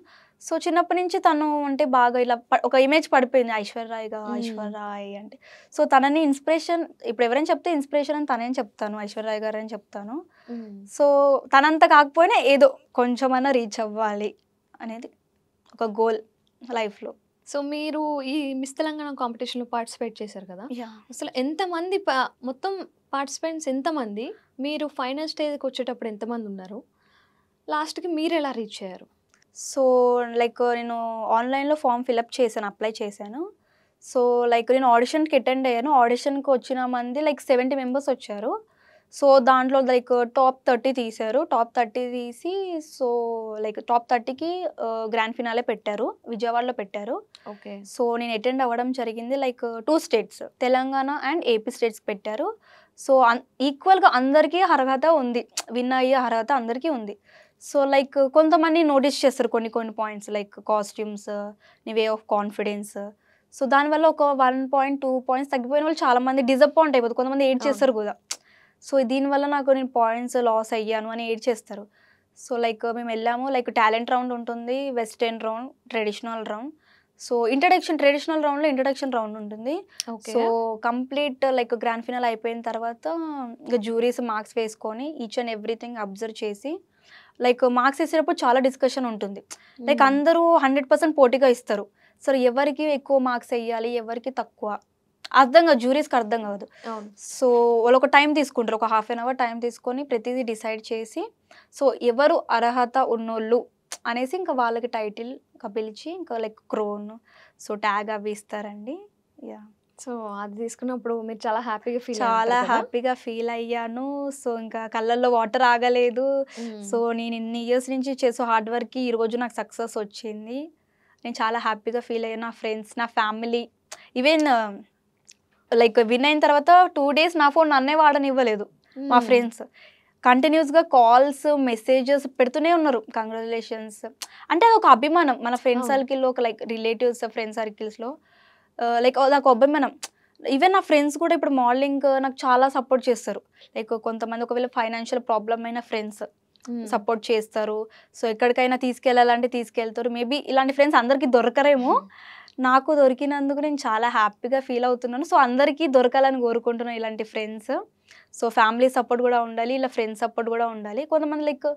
సో చిన్నప్పటి నుంచి తను అంటే బాగా ఇలా ఒక ఇమేజ్ పడిపోయింది ఐశ్వర్యరాయ్ అంటే. సో తనని ఇన్స్పిరేషన్, ఇప్పుడు ఎవరైనా చెప్తే ఇన్స్పిరేషన్ అని తనేం చెప్తాను, ఐశ్వర్యరాయ్ గారు అని చెప్తాను. సో తనంత కాకపోయినా ఏదో కొంచెమన్నా రీచ్ అవ్వాలి అనేది ఒక గోల్ లైఫ్లో. సో మీరు ఈ మిస్ తెలంగాణ కాంపిటీషన్లో పార్టిసిపేట్ చేశారు కదా, అసలు ఎంతమంది మొత్తం పార్టిసిపెంట్స్ ఎంతమంది, మీరు ఫైనల్ స్టేజ్కి వచ్చేటప్పుడు ఎంతమంది ఉన్నారు, లాస్ట్కి మీరు ఎలా రీచ్ అయ్యారు? సో లైక్ నేను ఆన్లైన్లో ఫామ్ ఫిలప్ చేశాను, అప్లై చేశాను. సో లైక్ నేను ఆడిషన్కి అటెండ్ అయ్యాను. ఆడిషన్కి వచ్చిన మంది లైక్ 70 members వచ్చారు. సో దాంట్లో లైక్ టాప్ 30 తీశారు. టాప్ 30 తీసి సో లైక్ టాప్ 30కి గ్రాండ్ ఫినాలే పెట్టారు, విజయవాడలో పెట్టారు. ఓకే. సో నేను అటెండ్ అవ్వడం జరిగింది. Like 2 states, Telangana and AP states పెట్టారు. సో ఈక్వల్గా అందరికీ అర్హత ఉంది, విన్ అయ్యే అర్హత అందరికీ ఉంది. సో లైక్ కొంతమంది నోటీస్ చేస్తారు కొన్ని పాయింట్స్, లైక్ కాస్ట్యూమ్స్, నీ వే ఆఫ్ కాన్ఫిడెన్స్. సో దానివల్ల ఒక 1.2 points తగ్గిపోయిన వాళ్ళు చాలా మంది డిసప్పాయింట్ అయిపోతారు, కొంతమంది ఏడ్ చేస్తారు కూడా. సో దీనివల్ల నాకు నేను పాయింట్స్ లాస్ అయ్యాను అని ఏడ్ చేస్తారు. సో లైక్ మేము వెళ్ళాము, లైక్ టాలెంట్ రౌండ్ ఉంటుంది, western round, traditional round. So traditional రౌండ్లో ఇంట్రడక్షన్ రౌండ్ ఉంటుంది. So complete like grand phenol అయిపోయిన తర్వాత ఇంకా జ్యూరీస్ మార్క్స్ వేసుకొని ఈచ్ అండ్ ఎవ్రీథింగ్ అబ్జర్వ్ చేసి లైక్ మార్క్స్ వేసేటప్పుడు చాలా డిస్కషన్ ఉంటుంది. లైక్ అందరూ 100% పోటీగా ఇస్తారు. సో ఎవరికి ఎక్కువ మార్క్స్ వేయాలి, ఎవరికి తక్కువ జ్యూరీస్కి అర్థం కాదు. సో వాళ్ళు ఒక టైం తీసుకుంటారు, ఒక 1/2 hour టైం తీసుకొని ప్రతిదీ డిసైడ్ చేసి సో ఎవరు అర్హత ఉన్నోళ్ళు అనేసి ఇంకా వాళ్ళకి టైటిల్ ఇంకా పిలిచి ఇంకా లైక్ క్రోన్ సో ట్యాగ్ అవి ఇస్తారండి. యా సో అది తీసుకున్నప్పుడు మీరు చాలా హ్యాపీగా ఫీల్ చాలా హ్యాపీగా ఫీల్ అయ్యాను. సో ఇంకా కళ్ళల్లో వాటర్ ఆగలేదు. సో నేను ఇన్ని ఇయర్స్ నుంచి చేసే హార్డ్ వర్క్కి ఈరోజు నాకు సక్సెస్ వచ్చింది. నేను చాలా హ్యాపీగా ఫీల్ అయ్యాను. నా ఫ్రెండ్స్, నా ఫ్యామిలీ, ఈవెన్ లైక్ విన్ అయిన తర్వాత 2 days నా ఫోన్ నన్నే వాడనివ్వలేదు మా ఫ్రెండ్స్. కంటిన్యూస్గా కాల్స్, మెసేజెస్ పెడుతూనే ఉన్నారు, కంగ్రాచులేషన్స్. అంటే అది ఒక అభిమానం మన ఫ్రెండ్ సర్కిల్లో, ఒక లైక్ రిలేటివ్స్ ఫ్రెండ్ సర్కిల్స్లో లైక్ నాకు అభిమానం. ఈవెన్ నా ఫ్రెండ్స్ కూడా ఇప్పుడు మోడలింగ్ నాకు చాలా సపోర్ట్ చేస్తారు. లైక్ కొంతమంది ఒకవేళ ఫైనాన్షియల్ ప్రాబ్లమ్ అయిన ఫ్రెండ్స్ సపోర్ట్ చేస్తారు. సో ఎక్కడికైనా తీసుకెళ్ళాలంటే తీసుకెళ్తారు. మేబీ ఇలాంటి ఫ్రెండ్స్ అందరికీ దొరకరేమో, నాకు దొరికినందుకు నేను చాలా హ్యాపీగా ఫీల్ అవుతున్నాను. సో అందరికీ దొరకాలని కోరుకుంటున్నాను ఇలాంటి ఫ్రెండ్స్. సో ఫ్యామిలీ సపోర్ట్ కూడా ఉండాలి, ఇలా ఫ్రెండ్స్ సపోర్ట్ కూడా ఉండాలి. కొంతమంది లైక్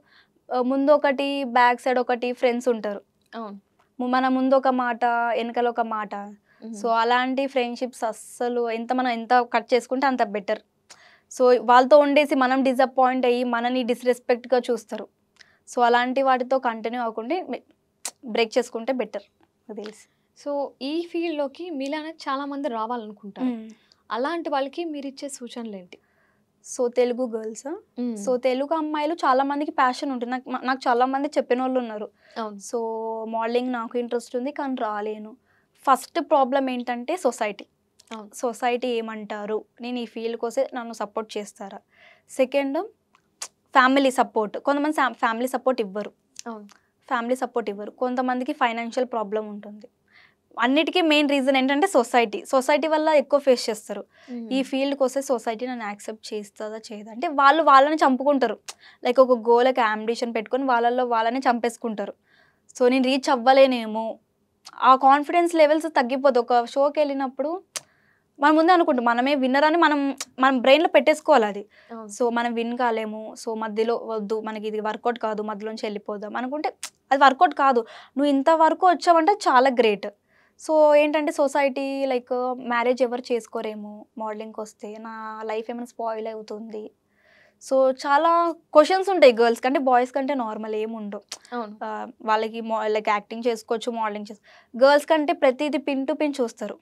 ముందు ఒకటి బ్యాక్ సైడ్ ఒకటి ఫ్రెండ్స్ ఉంటారు. మన ముందు ఒక మాట, వెనకాల ఒక మాట. సో అలాంటి ఫ్రెండ్షిప్స్ అస్సలు మనం ఎంత కట్ చేసుకుంటే అంత బెటర్. సో వాళ్ళతో ఉండేసి మనం డిసప్పాయింట్ అయ్యి మనని డిస్రెస్పెక్ట్గా చూస్తారు. సో అలాంటి వాటితో కంటిన్యూ అవ్వకుండా బ్రేక్ చేసుకుంటే బెటర్ నాకు తెలిసి. సో ఈ ఫీల్డ్లోకి మీలానే చాలా మంది రావాలనుకుంటారు. అలాంటి వాళ్ళకి మీరు ఇచ్చే సూచనలు ఏంటి? So Telugu girls, so Telugu అమ్మాయిలు చాలా మందికి ప్యాషన్ ఉంటుంది. నాకు చాలా మంది చెప్పిన వాళ్ళు ఉన్నారు. సో మోడలింగ్ నాకు ఇంట్రెస్ట్ ఉంది కానీ రాలేను. ఫస్ట్ ప్రాబ్లం ఏంటంటే సొసైటీ ఏమంటారు, నేను ఈ ఫీల్డ్ కోసం నన్ను సపోర్ట్ చేస్తారా. Second family support. కొంతమంది ఫ్యామిలీ సపోర్ట్ ఇవ్వరు. కొంతమందికి ఫైనాన్షియల్ ప్రాబ్లం ఉంటుంది. అన్నిటికీ మెయిన్ రీజన్ ఏంటంటే సొసైటీ వల్ల ఎక్కువ ఫేస్ చేస్తారు. ఈ ఫీల్డ్కి వస్తే సొసైటీ నన్ను యాక్సెప్ట్ చేస్తుందా చేయదా అంటే వాళ్ళని చంపుకుంటారు. లైక్ ఒక గోల్కి అంబిషన్ పెట్టుకొని వాళ్ళని చంపేసుకుంటారు. సో నేను రీచ్ అవ్వలేనేమో, ఆ కాన్ఫిడెన్స్ లెవెల్స్ తగ్గిపోతుంది. ఒక షోకి వెళ్ళినప్పుడు మనం ముందే అనుకుంటాం మనమే విన్నర్ అని మనం బ్రెయిన్లో పెట్టేసుకోవాలి అది. సో మనం విన్ కాలేము, సో మధ్యలో వద్దు, మనకి ఇది వర్కౌట్ కాదు, మధ్యలోంచి వెళ్ళిపోదాం అనుకుంటే అది వర్కౌట్ కాదు. నువ్వు ఇంతవరకు వచ్చావంటే చాలా గ్రేట్. సో ఏంటంటే సొసైటీ లైక్ మ్యారేజ్ ఎవరు చేసుకోరేమో మోడలింగ్కి వస్తే, నా లైఫ్ ఏమైనా స్పాయిల్ అవుతుంది. సో చాలా క్వశ్చన్స్ ఉంటాయి గర్ల్స్ కంటే, బాయ్స్ కంటే నార్మల్ ఏముండవు. వాళ్ళకి లైక్ యాక్టింగ్ చేసుకోవచ్చు, మోడలింగ్ గర్ల్స్ కంటే ప్రతిదీ పిన్ టు పిన్ చూస్తారు.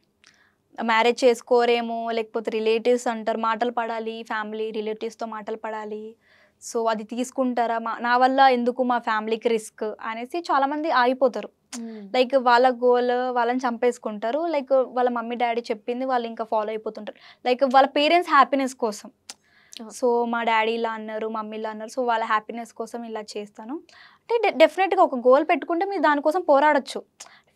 మ్యారేజ్ చేసుకోరేమో, లేకపోతే రిలేటివ్స్ అంటారు, మాటలు పడాలి, ఫ్యామిలీ రిలేటివ్స్తో మాటలు పడాలి. సో అది తీసుకుంటారా, నా వల్ల ఎందుకు మా ఫ్యామిలీకి రిస్క్ అనేసి చాలామంది ఆగిపోతారు. లైక్ వాళ్ళ గోల్ వాళ్ళని చంపేసుకుంటారు. లైక్ వాళ్ళ మమ్మీ డాడీ చెప్పింది వాళ్ళు ఇంకా ఫాలో అయిపోతుంటారు. లైక్ వాళ్ళ పేరెంట్స్ హ్యాపీనెస్ కోసం. సో మా డాడీ ఇలా అన్నారు, మమ్మీ ఇలా అన్నారు, సో వాళ్ళ హ్యాపీనెస్ కోసం ఇలా చేస్తాను అంటే డెఫినెట్గా ఒక గోల్ పెట్టుకుంటే మీరు దానికోసం పోరాడచ్చు.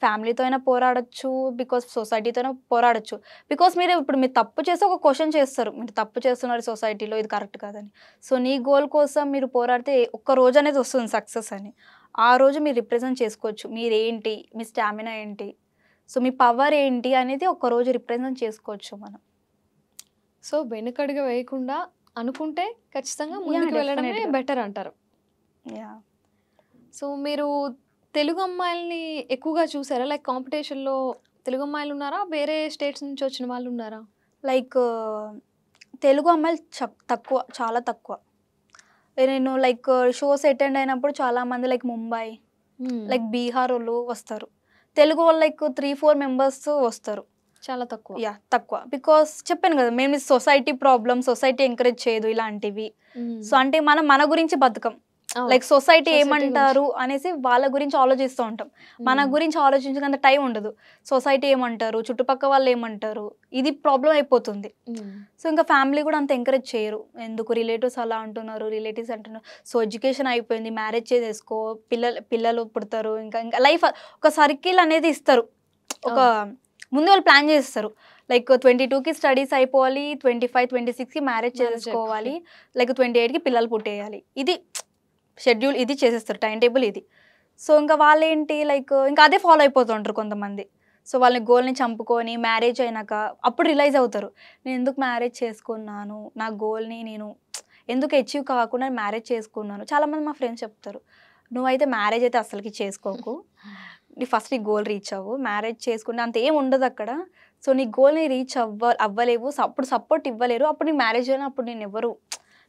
ఫ్యామిలీతో అయినా పోరాడచ్చు, బికాస్ సొసైటీతో అయినా పోరాడచ్చు. బికాస్ ఇప్పుడు మీరు తప్పు చేస్తే ఒక క్వశ్చన్ చేస్తారు, మీరు తప్పు చేస్తున్నారు సొసైటీలో, ఇది కరెక్ట్ కాదని. సో నీ గోల్ కోసం మీరు పోరాడితే ఒక్క రోజు అనేది వస్తుంది సక్సెస్ అని. ఆ రోజు మీరు రిప్రజెంట్ చేసుకోవచ్చు, మీరేంటి, మీ స్టామినా ఏంటి, సో మీ పవర్ ఏంటి అనేది ఒక్కరోజు రిప్రజెంట్ చేసుకోవచ్చు మనం. సో వెనుకడుగు వేయకుండా అనుకుంటే ఖచ్చితంగా ముందుకు వెళ్ళడమే బెటర్ అంటారు. సో మీరు తెలుగు అమ్మాయిల్ని ఎక్కువగా చూసారా? లైక్ కాంపిటీషన్లో తెలుగు అమ్మాయిలు ఉన్నారా, వేరే స్టేట్స్ నుంచి వచ్చిన వాళ్ళు ఉన్నారా? లైక్ తెలుగు అమ్మాయిలు చాలా తక్కువ. నేను లైక్ షోస్ అటెండ్ అయినప్పుడు చాలామంది లైక్ ముంబై, లైక్ బీహార్ వాళ్ళు వస్తారు. తెలుగు వాళ్ళు లైక్ 3-4 members వస్తారు. చాలా తక్కువ. తక్కువ. బికాస్ చెప్పాను కదా, మేము సొసైటీ ప్రాబ్లమ్, సొసైటీ ఎంకరేజ్ చేయదు ఇలాంటివి. సో అంటే మనం మన గురించి బతకం, లైక్ సొసైటీ ఏమంటారు అనేసి వాళ్ళ గురించి ఆలోచిస్తూ ఉంటాం. మన గురించి ఆలోచించేంత టైం ఉండదు. సొసైటీ ఏమంటారు, చుట్టుపక్కల వాళ్ళు ఏమంటారు, ఇది ప్రాబ్లం అయిపోతుంది. సో ఇంకా ఫ్యామిలీ కూడా అంత ఎంకరేజ్ చేయరు. ఎందుకు రిలేటివ్స్ అలా అంటున్నారు, రిలేటివ్స్ అంటున్నారు, సో ఎడ్యుకేషన్ అయిపోయింది, మ్యారేజ్ చేసేసుకో, పిల్లలు పుడతారు, ఇంకా లైఫ్ ఒక సర్కిల్ అనేది ఇస్తారు. ఒక ముందు వాళ్ళు ప్లాన్ చేస్తారు, లైక్ 22కి స్టడీస్ అయిపోవాలి, 25-26కి మ్యారేజ్ చేసుకోవాలి, లైక్ 28కి పిల్లలు పుట్టేయాలి. ఇది షెడ్యూల్, ఇది చేసేస్తారు, టైం టేబుల్ ఇది. సో ఇంకా వాళ్ళు ఏంటి లైక్ ఇంకా అదే ఫాలో అయిపోతుంటారు కొంతమంది. సో వాళ్ళని గోల్ని చంపుకొని మ్యారేజ్ అయినాక అప్పుడు రియలైజ్ అవుతారు, నేను ఎందుకు మ్యారేజ్ చేసుకున్నాను, నా గోల్ని నేను ఎందుకు అచీవ్ కాకుండా మ్యారేజ్ చేసుకున్నాను. చాలామంది మా ఫ్రెండ్స్ చెప్తారు, నువ్వైతే మ్యారేజ్ అయితే అసలుకి చేసుకోకు, నీ ఫస్ట్ నీ గోల్ రీచ్ అవ్వు, మ్యారేజ్ చేసుకుంటే అంత ఏం ఉండదు అక్కడ. సో నీ గోల్ని రీచ్ అవ్వలేవు, అప్పుడు సపోర్ట్ ఇవ్వలేరు, అప్పుడు నీ మ్యారేజ్ అయినా అప్పుడు నేను ఎవరు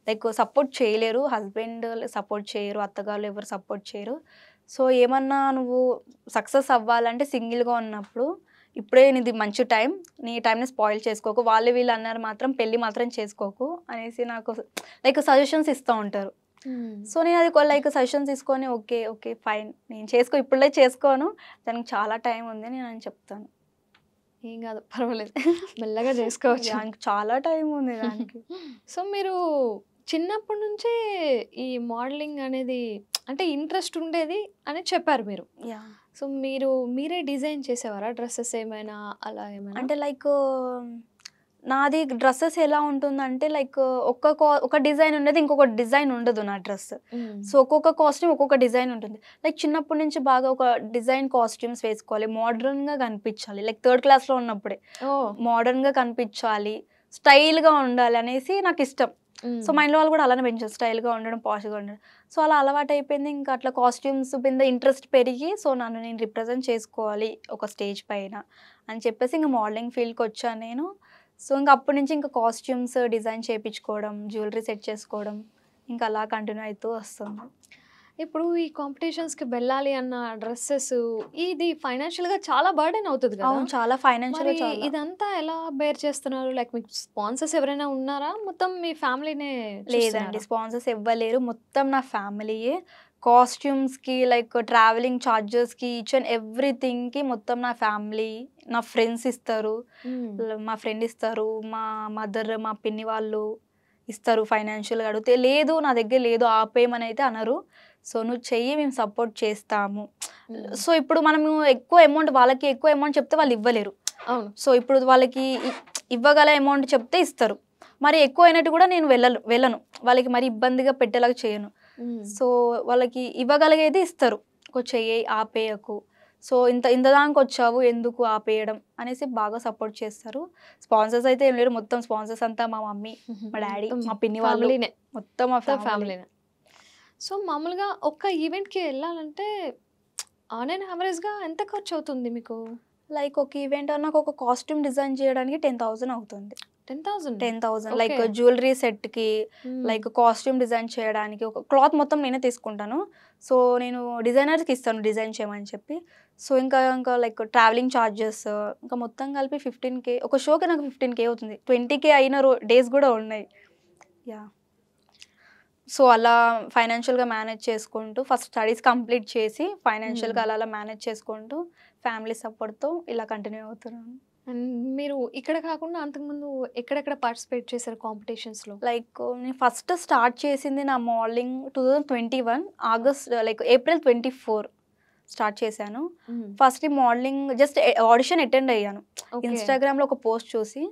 లైక్ సపోర్ట్ చేయలేరు, హస్బెండ్ సపోర్ట్ చేయరు, అత్తగారు ఎవరు సపోర్ట్ చేయరు. సో ఏమన్నా నువ్వు సక్సెస్ అవ్వాలంటే సింగిల్గా ఉన్నప్పుడు ఇప్పుడే నీది మంచి టైం, నీ టైంని స్పాయిల్ చేసుకోకు, వాళ్ళు వీళ్ళు అన్నారు మాత్రం పెళ్ళి మాత్రం చేసుకోకు అనేసి నాకు లైక్ సజెషన్స్ ఇస్తూ ఉంటారు. సో నేను అది లైక్ సజెషన్స్ తీసుకొని ఓకే ఓకే ఫైన్ నేను ఇప్పుడే చేసుకోను, దానికి చాలా టైం ఉంది నేను చెప్తాను. ఏం కాదు, పర్వాలేదు, మెల్లగా చేసుకోవచ్చు. దానికి చాలా టైం ఉంది దానికి. సో మీరు చిన్నప్పటి నుంచే ఈ మోడలింగ్ అనేది అంటే ఇంట్రెస్ట్ ఉండేది అని చెప్పారు మీరు. సో మీరే డిజైన్ చేసేవారా డ్రెస్సెస్ ఏమైనా అలా ఏమైనా? అంటే లైక్ నాది డ్రెస్సెస్ ఎలా ఉంటుందంటే లైక్ ఒక డిజైన్ ఉండేది, ఇంకొక డిజైన్ ఉండదు నా డ్రెస్. సో ఒక్కొక్క కాస్ట్యూమ్ ఒక్కొక్క డిజైన్ ఉంటుంది. లైక్ చిన్నప్పటి నుంచి బాగా ఒక డిజైన్ కాస్ట్యూమ్స్ వేసుకోవాలి, మోడర్న్గా కనిపించాలి, లైక్ 3rd క్లాస్లో ఉన్నప్పుడే మోడర్న్గా కనిపించాలి, స్టైల్గా ఉండాలి అనేసి నాకు ఇష్టం. సో మా ఇంట్లో వాళ్ళు కూడా అలానే పెంచారు, స్టైల్గా ఉండడం, పాష్గా ఉండడం. సో అలా అలవాటు అయిపోయింది. ఇంకా అట్లా కాస్ట్యూమ్స్ మీద ఇంట్రెస్ట్ పెరిగి సో నన్ను నేను రిప్రజెంట్ చేసుకోవాలి ఒక స్టేజ్ పైన అని చెప్పేసి ఇంకా మోడలింగ్ ఫీల్డ్కి వచ్చాను నేను. సో ఇంకా అప్పటి నుంచి ఇంకా కాస్ట్యూమ్స్ డిజైన్ చేయించుకోవడం, జ్యువెలరీ సెట్ చేసుకోవడం, ఇంకా అలా కంటిన్యూ అవుతూ వస్తుంది. ఇప్పుడు ఈ కాంపిటీషన్స్కి వెళ్ళాలి అన్న డ్రెస్సెస్ ఇది ఫైనాన్షియల్గా చాలా బర్డెన్ అవుతుంది కదా? అవును, చాలా ఫైనాన్షియల్. ఇదంతా ఎలా బేర్ చేస్తున్నారు? లైక్ మీకు స్పాన్సర్స్ ఎవరైనా ఉన్నారా? మొత్తం మీ ఫ్యామిలీనే? లేదండి, స్పాన్సర్స్ ఇవ్వలేరు, మొత్తం నా ఫ్యామిలీయే. కాస్ట్యూమ్స్కి లైక్ ట్రావెలింగ్ ఛార్జెస్కి ఈచ్ అండ్ ఎవ్రీథింగ్కి మొత్తం నా ఫ్యామిలీ, నా ఫ్రెండ్స్ ఇస్తారు, మా ఫ్రెండ్ ఇస్తారు, మా మదర్ మా పిన్ని వాళ్ళు ఇస్తారు. ఫైనాన్షియల్గా అడిగితే లేదు నా దగ్గర లేదు ఆపేయమని అయితే అనరు. సో నువ్వు చెయ్యి, మేము సపోర్ట్ చేస్తాము. సో ఇప్పుడు మనము వాళ్ళకి ఎక్కువ అమౌంట్ చెప్తే వాళ్ళు ఇవ్వలేరు. సో ఇప్పుడు వాళ్ళకి ఇవ్వగల అమౌంట్ చెప్తే ఇస్తారు, మరి ఎక్కువ అయినట్టు కూడా నేను వెళ్ళను, వాళ్ళకి మరి ఇబ్బందిగా పెట్టేలాగా చేయను. సో వాళ్ళకి ఇవ్వగలిగేది ఇస్తారు, చెయ్యి ఆపేయకు, సో ఇంత దానికి వచ్చావు ఎందుకు ఆపేయడం అనేసి బాగా సపోర్ట్ చేస్తారు. స్పాన్సర్స్ అయితే ఏం లేరు, మొత్తం స్పాన్సర్స్ అంతా మా మమ్మీ, మా డాడీ, మా పిన్ని వాళ్ళనే, మొత్తం మా ఫ్యామిలీనే. సో మామూలుగా ఒక్క ఈవెంట్కి వెళ్ళాలంటే ఆన్ అండ్ యావరేజ్గా ఎంత ఖర్చు అవుతుంది మీకు? లైక్ ఒక ఈవెంట్ నాకు ఒక కాస్ట్యూమ్ డిజైన్ చేయడానికి 10,000 అవుతుంది. 10,000 లైక్ జ్యువెలరీ సెట్కి, లైక్ కాస్ట్యూమ్ డిజైన్ చేయడానికి, ఒక క్లాత్ మొత్తం నేనే తీసుకుంటాను. సో నేను డిజైనర్స్కి ఇస్తాను డిజైన్ చేయమని చెప్పి. సో ఇంకా లైక్ ట్రావెలింగ్ ఛార్జెస్ ఇంకా మొత్తం కలిపి 15K, ఒక షోకి నాకు 15K అవుతుంది. 20K అయిన డేస్ కూడా ఉన్నాయి. యా, సో అలా ఫైనాన్షియల్గా మేనేజ్ చేసుకుంటూ ఫస్ట్ స్టడీస్ కంప్లీట్ చేసి ఫైనాన్షియల్గా అలా మేనేజ్ చేసుకుంటూ ఫ్యామిలీ సపోర్ట్తో ఇలా కంటిన్యూ అవుతున్నాను. అండ్ మీరు ఇక్కడ కాకుండా అంతకుముందు ఎక్కడెక్కడ పార్టిసిపేట్ చేశారు కాంపిటీషన్స్లో? లైక్ నేను ఫస్ట్ స్టార్ట్ చేసింది నా modelling 2021 August, like April 24 start చేశాను. First modelling just audition attend అయ్యాను. ఇన్స్టాగ్రామ్లో ఒక పోస్ట్ చూసి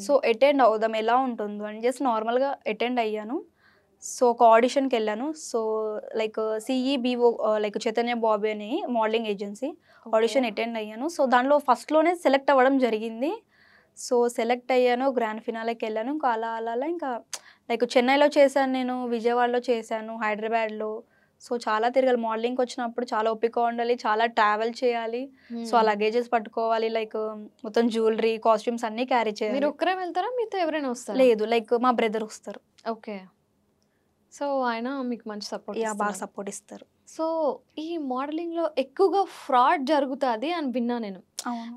సో అటెండ్ అవుదాం ఎలా ఉంటుందో అని జస్ట్ నార్మల్గా అటెండ్ అయ్యాను. సో ఒక ఆడిషన్కి వెళ్ళాను. So like CEBO like Chaitanya Bobby అని మోడలింగ్ ఏజెన్సీ, ఆడిషన్ అటెండ్ అయ్యాను. సో దాంట్లో ఫస్ట్లోనే సెలెక్ట్ అవ్వడం జరిగింది. సో సెలెక్ట్ అయ్యాను, గ్రాండ్ ఫినాలేకి వెళ్ళాను. ఇంకా అలా ఇంకా లైక్ చెన్నైలో చేశాను, నేను విజయవాడలో చేశాను, హైదరాబాద్లో. సో చాలా తిరగాలి, మోడలింగ్కి వచ్చినప్పుడు చాలా ఓపిక ఉండాలి, చాలా ట్రావెల్ చేయాలి. సో ఆ లగేజెస్ పట్టుకోవాలి, లైక్ మొత్తం జ్యువెలరీ కాస్ట్యూమ్స్ అన్నీ క్యారీ చేయాలి. మీరు ఒక్కరే వెళ్తారా, మీతో ఎవరైనా వస్తారా? లేదు, లైక్ మా బ్రదర్ వస్తారు. ఓకే, సో ఆయన మీకు మంచి సపోర్ట్? బాగా సపోర్ట్ ఇస్తారు. సో ఈ మోడలింగ్లో ఎక్కువగా ఫ్రాడ్ జరుగుతుంది అని విన్నా నేను.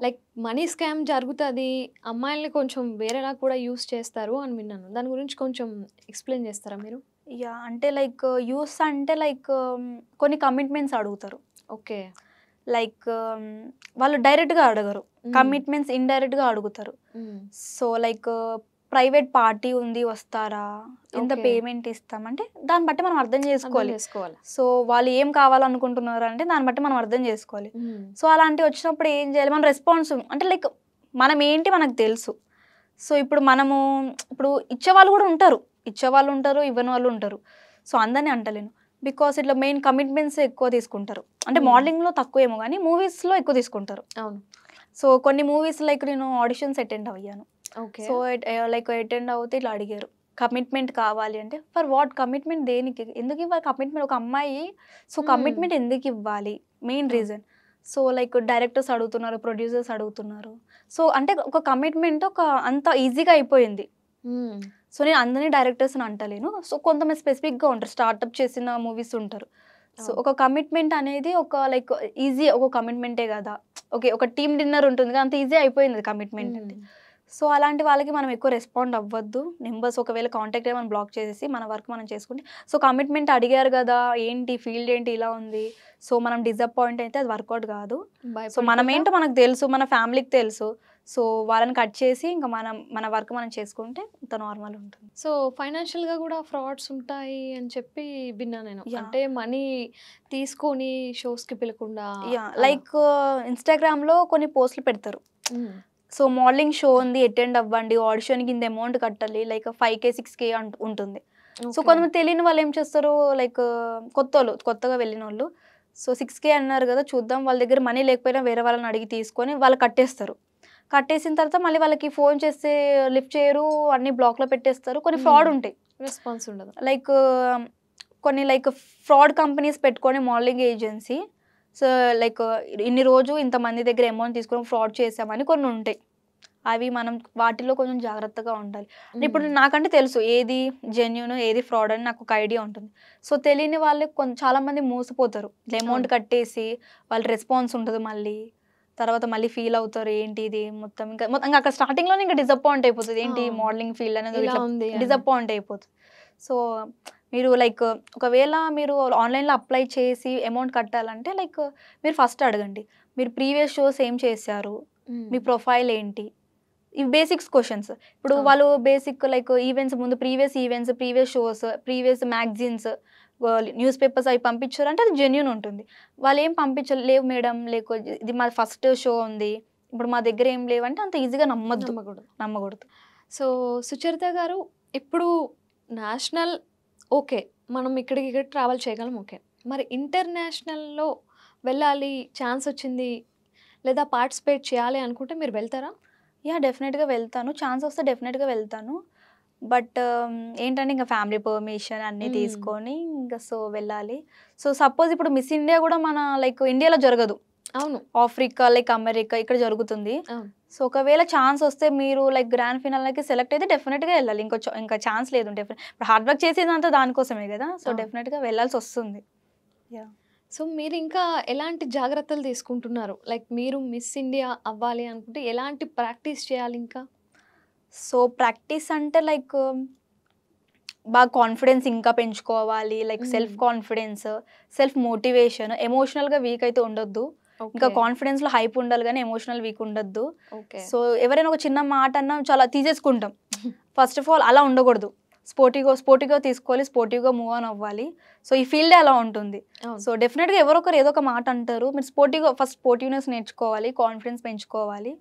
లైక్ మనీ స్కామ్ జరుగుతుంది, అమ్మాయిల్ని కొంచెం వేరేలా కూడా యూస్ చేస్తారు అని విన్నాను. దాని గురించి కొంచెం ఎక్స్ప్లెయిన్ చేస్తారా మీరు? యా, అంటే లైక్ యూస్ అంటే లైక్ కొన్ని కమిట్మెంట్స్ అడుగుతారు. ఓకే, లైక్ వాళ్ళు డైరెక్ట్గా అడగరు, కమిట్మెంట్స్ ఇండైరెక్ట్గా అడుగుతారు. సో లైక్ ప్రైవేట్ పార్టీ ఉంది వస్తారా, ఎంత పేమెంట్ ఇస్తామంటే దాన్ని బట్టి మనం అర్థం చేసుకోవాలి. సో వాళ్ళు ఏం కావాలనుకుంటున్నారు అంటే దాన్ని బట్టి మనం అర్థం చేసుకోవాలి. సో అలాంటివి వచ్చినప్పుడు ఏం చేయాలి, మన రెస్పాన్స్ అంటే లైక్ మనం ఏంటి మనకు తెలుసు. సో ఇప్పుడు ఇచ్చేవాళ్ళు కూడా ఉంటారు, ఇవ్వని వాళ్ళు ఉంటారు. సో అందరినీ అంటలేను, బికాస్ ఇట్లా మెయిన్ కమిట్మెంట్స్ ఎక్కువ తీసుకుంటారు. అంటే మోడలింగ్లో తక్కువ ఏమో కానీ మూవీస్లో ఎక్కువ తీసుకుంటారు. అవును. సో కొన్ని మూవీస్ లైక్ నేను ఆడిషన్స్ అటెండ్ అయ్యాను. సో లైక్ అటెండ్ అవుతే ఇట్లా అడిగారు, కమిట్మెంట్ కావాలి అంటే ఫర్ వాట్, కమిట్మెంట్ దేనికి, ఎందుకు ఇవ్వాలి కమిట్మెంట్, ఒక అమ్మాయి సో కమిట్మెంట్ ఎందుకు ఇవ్వాలి, main reason. So like directors అడుగుతున్నారు, ప్రొడ్యూసర్స్ అడుగుతున్నారు. సో అంటే ఒక కమిట్మెంట్ అంత ఈజీగా అయిపోయింది. సో నేను అందరినీ డైరెక్టర్స్ని అంటలేను. సో కొంతమంది స్పెసిఫిక్గా ఉంటారు, స్టార్ట్అప్ చేసిన మూవీస్ ఉంటారు. సో ఒక కమిట్మెంట్ అనేది ఒక లైక్ ఈజీ ఒక కమిట్మెంటే కదా, ఓకే ఒక టీమ్ డిన్నర్ ఉంటుంది కదా, అంత ఈజీ అయిపోయింది కమిట్మెంట్ అంటే. సో అలాంటి వాళ్ళకి మనం ఎక్కువ రెస్పాండ్ అవ్వద్దు. నెంబర్స్ ఒకవేళ కాంటాక్ట్ అయ్యి మనం బ్లాక్ చేసేసి మన వర్క్ మనం చేసుకుంటే, సో కమిట్మెంట్ అడిగారు కదా, ఏంటి ఫీల్డ్ ఏంటి ఇలా ఉంది, సో మనం డిసప్పాయింట్ అయితే అది వర్కౌట్ కాదు. సో మనం ఏంటో మనకు తెలుసు, మన ఫ్యామిలీకి తెలుసు. సో వాళ్ళని కట్ చేసి ఇంకా మన వర్క్ మనం చేసుకుంటే ఇంత నార్మల్ ఉంటుంది. సో ఫైనాన్షియల్గా కూడా ఫ్రాడ్స్ ఉంటాయి అని చెప్పి విన్నా నేను. Yeah. అంటే మనీ తీసుకొని షోస్కి పిలకుండా లైక్ ఇన్స్టాగ్రామ్లో కొన్ని పోస్టులు పెడతారు. సో మోడలింగ్ షో ఉంది, అటెండ్ అవ్వండి, ఆడిషన్కి ఇంత అమౌంట్ కట్టాలి, లైక్ 5K 6K ఉంటుంది. సో కొంతమంది తెలియని వాళ్ళు ఏం చేస్తారు, లైక్ కొత్తగా వెళ్ళిన వాళ్ళు, సో 6K అన్నారు కదా చూద్దాం, వాళ్ళ దగ్గర మనీ లేకపోయినా వేరే వాళ్ళని అడిగి తీసుకొని వాళ్ళు కట్టేస్తారు. కట్టేసిన తర్వాత మళ్ళీ వాళ్ళకి ఫోన్ చేస్తే లిఫ్ట్ చేయరు, అన్ని బ్లాక్లో పెట్టేస్తారు. కొన్ని ఫ్రాడ్ ఉంటాయి, రెస్పాన్స్ ఉండదు. కొన్ని ఫ్రాడ్ కంపెనీస్ పెట్టుకొని మోడలింగ్ ఏజెన్సీ, సో లైక్ ఇన్ని రోజు ఇంతమంది దగ్గర అమౌంట్ తీసుకొని ఫ్రాడ్ చేసామని కొన్ని ఉంటాయి. అవి మనం వాటిలో కొంచెం జాగ్రత్తగా ఉండాలి. ఇప్పుడు నాకంటే తెలుసు ఏది జెన్యూన్ ఏది ఫ్రాడ్ అని నాకు ఒక ఐడియా ఉంటుంది. సో తెలియని వాళ్ళు చాలా మంది మోసపోతారు. అమౌంట్ కట్టేసి వాళ్ళ రెస్పాన్స్ ఉంటుంది, తర్వాత మళ్ళీ ఫీల్ అవుతారు ఏంటి ఇది మొత్తం. ఇంకా అక్కడ స్టార్టింగ్లోనే ఇంకా డిసప్పాయింట్ అయిపోతుంది, ఏంటి మోడలింగ్ ఫీల్డ్ అనేది డిసప్పాయింట్ అయిపోతుంది. సో మీరు లైక్ ఒకవేళ మీరు ఆన్లైన్లో అప్లై చేసి అమౌంట్ కట్టాలంటే లైక్ మీరు ఫస్ట్ అడగండి, మీరు ప్రీవియస్ షోస్ ఏం చేశారు, మీ ప్రొఫైల్ ఏంటి, ఇవి బేసిక్స్ క్వశ్చన్స్. ఇప్పుడు వాళ్ళు బేసిక్ లైక్ ఈవెంట్స్ ముందు previous events, previous shows, previous magazines, news papers అవి పంపించారు అంటే అది జెన్యూన్ ఉంటుంది. వాళ్ళు ఏం పంపించలేవు మేడం, లేకపోతే ఇది మా ఫస్ట్ షో ఉంది, ఇప్పుడు మా దగ్గర ఏం లేవంటే అంత ఈజీగా నమ్మకూడదు. సో సుచరిత గారు, ఇప్పుడు నేషనల్ ఓకే, మనం ఇక్కడ ట్రావెల్ చేయగలం, ఓకే, మరి ఇంటర్నేషనల్లో వెళ్ళాలి, ఛాన్స్ వచ్చింది లేదా పార్టిసిపేట్ చేయాలి అనుకుంటే మీరు వెళ్తారా? డెఫినెట్గా వెళ్తాను, ఛాన్స్ వస్తే డెఫినెట్గా వెళ్తాను. బట్ ఏంటంటే ఇంకా ఫ్యామిలీ పర్మిషన్ అన్నీ తీసుకొని ఇంకా సో వెళ్ళాలి. సో సపోజ్ ఇప్పుడు మిస్ ఇండియా కూడా మన లైక్ ఇండియాలో జరగదు, అవును, ఆఫ్రికా లైక్ అమెరికా ఇక్కడ జరుగుతుంది. సో ఒకవేళ ఛాన్స్ వస్తే మీరు లైక్ గ్రాండ్ ఫినాల్కి సెలెక్ట్ అయితే డెఫినెట్గా వెళ్ళాలి. ఇంకా ఛాన్స్ లేదు, ఇప్పుడు హార్డ్ వర్క్ చేసేదంతా దానికోసమే కదా, సో డెఫినెట్గా వెళ్ళాల్సి వస్తుంది. సో మీరు ఇంకా ఎలాంటి జాగ్రత్తలు తీసుకుంటున్నారు? లైక్ మీరు మిస్ ఇండియా అవ్వాలి అనుకుంటే ఎలాంటి ప్రాక్టీస్ చేయాలి ఇంకా? సో ప్రాక్టీస్ అంటే లైక్ బాగా కాన్ఫిడెన్స్ ఇంకా పెంచుకోవాలి, like self confidence, self motivation. ఎమోషనల్గా వీక్ అయితే ఉండొద్దు, ఇంకా కాన్ఫిడెన్స్లో హైప్ ఉండాలి కానీ ఎమోషనల్ వీక్ ఉండొద్దు. సో ఎవరైనా ఒక చిన్న మాట అన్నా చాలా తీసేసుకుంటాం. ఫస్ట్ ఆఫ్ ఆల్ అలా ఉండకూడదు, స్పోర్టివ్గా తీసుకోవాలి, స్పోర్టివ్గా మూవ్ ఆన్ అవ్వాలి. సో ఈ ఫీల్డే అలా ఉంటుంది. సో డెఫినెట్గా ఎవరొకరు ఏదో ఒక మాట అంటారు, మీరు ఫస్ట్ స్పోర్టివ్నెస్ నేర్చుకోవాలి, కాన్ఫిడెన్స్ పెంచుకోవాలి.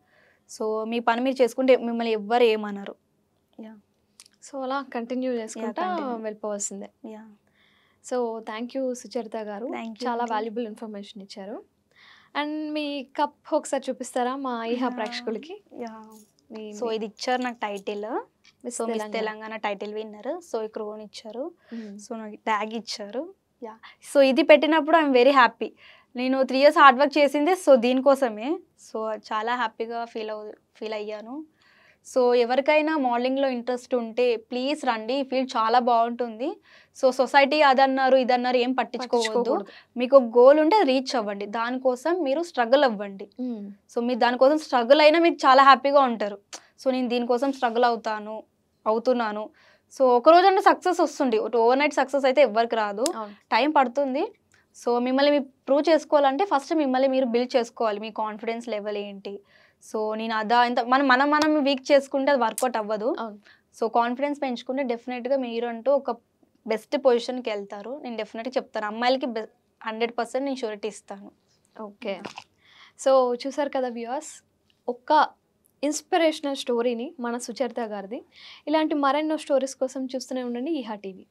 సో మీ పని మీరు చేసుకుంటే మిమ్మల్ని ఎవ్వరు ఏమన్నారు. సో అలా కంటిన్యూ చేసుకుంటా వెళ్ళిపోవాల్సిందే. సో థ్యాంక్ యూ సుచరిత గారు, చాలా వాల్యుబుల్ ఇన్ఫర్మేషన్ ఇచ్చారు. అండ్ మీ కప్ ఒకసారి చూపిస్తారా మా ఈహా ప్రేక్షకులకి? సో ఇది ఇచ్చారు నాకు title, so miss Telangana title winner. So ఈ క్రోన్ ఇచ్చారు, సో నాకు ట్యాగ్ ఇచ్చారు. సో ఇది పెట్టినప్పుడు ఐఎమ్ వెరీ హ్యాపీ. నేను 3 years హార్డ్ వర్క్ చేసింది సో దీనికోసమే. సో చాలా హ్యాపీగా ఫీల్ అయ్యాను. సో ఎవరికైనా మోడలింగ్లో ఇంట్రెస్ట్ ఉంటే ప్లీజ్ రండి, ఈ ఫీల్డ్ చాలా బాగుంటుంది. సో సొసైటీ అదన్నారు ఇదన్నారు ఏం పట్టించుకోవద్దు, మీకు ఒక గోల్ ఉంటే రీచ్ అవ్వండి, దానికోసం మీరు స్ట్రగుల్ అవ్వండి. సో మీరు దానికోసం స్ట్రగుల్ అయినా మీరు చాలా హ్యాపీగా ఉంటారు. సో నేను దీనికోసం స్ట్రగుల్ అవుతున్నాను. సో ఒకరోజు అంటే సక్సెస్ వస్తుంది, ఓవర్ నైట్ సక్సెస్ అయితే ఎవరికి రాదు, టైం పడుతుంది. సో మిమ్మల్ని మీరు ప్రూవ్ చేసుకోవాలంటే ఫస్ట్ మిమ్మల్ని మీరు బిల్డ్ చేసుకోవాలి, మీ కాన్ఫిడెన్స్ లెవెల్ ఏంటి. సో నేను మనం వీక్ చేసుకుంటే అది వర్కౌట్ అవ్వదు. సో కాన్ఫిడెన్స్ పెంచుకుంటే డెఫినెట్గా మీరు అంటూ ఒక బెస్ట్ పొజిషన్కి వెళ్తారు. నేను డెఫినెట్గా చెప్తాను, అమ్మాయిలకి 100% నేను షూరిటీ ఇస్తాను. ఓకే, సో చూసారు కదా వ్యూవర్స్, ఒక్క ఇన్స్పిరేషనల్ స్టోరీని మన సుచరిత గారిది. ఇలాంటి మరెన్నో స్టోరీస్ కోసం చూస్తూనే ఉండండి ఈహా టీవీ.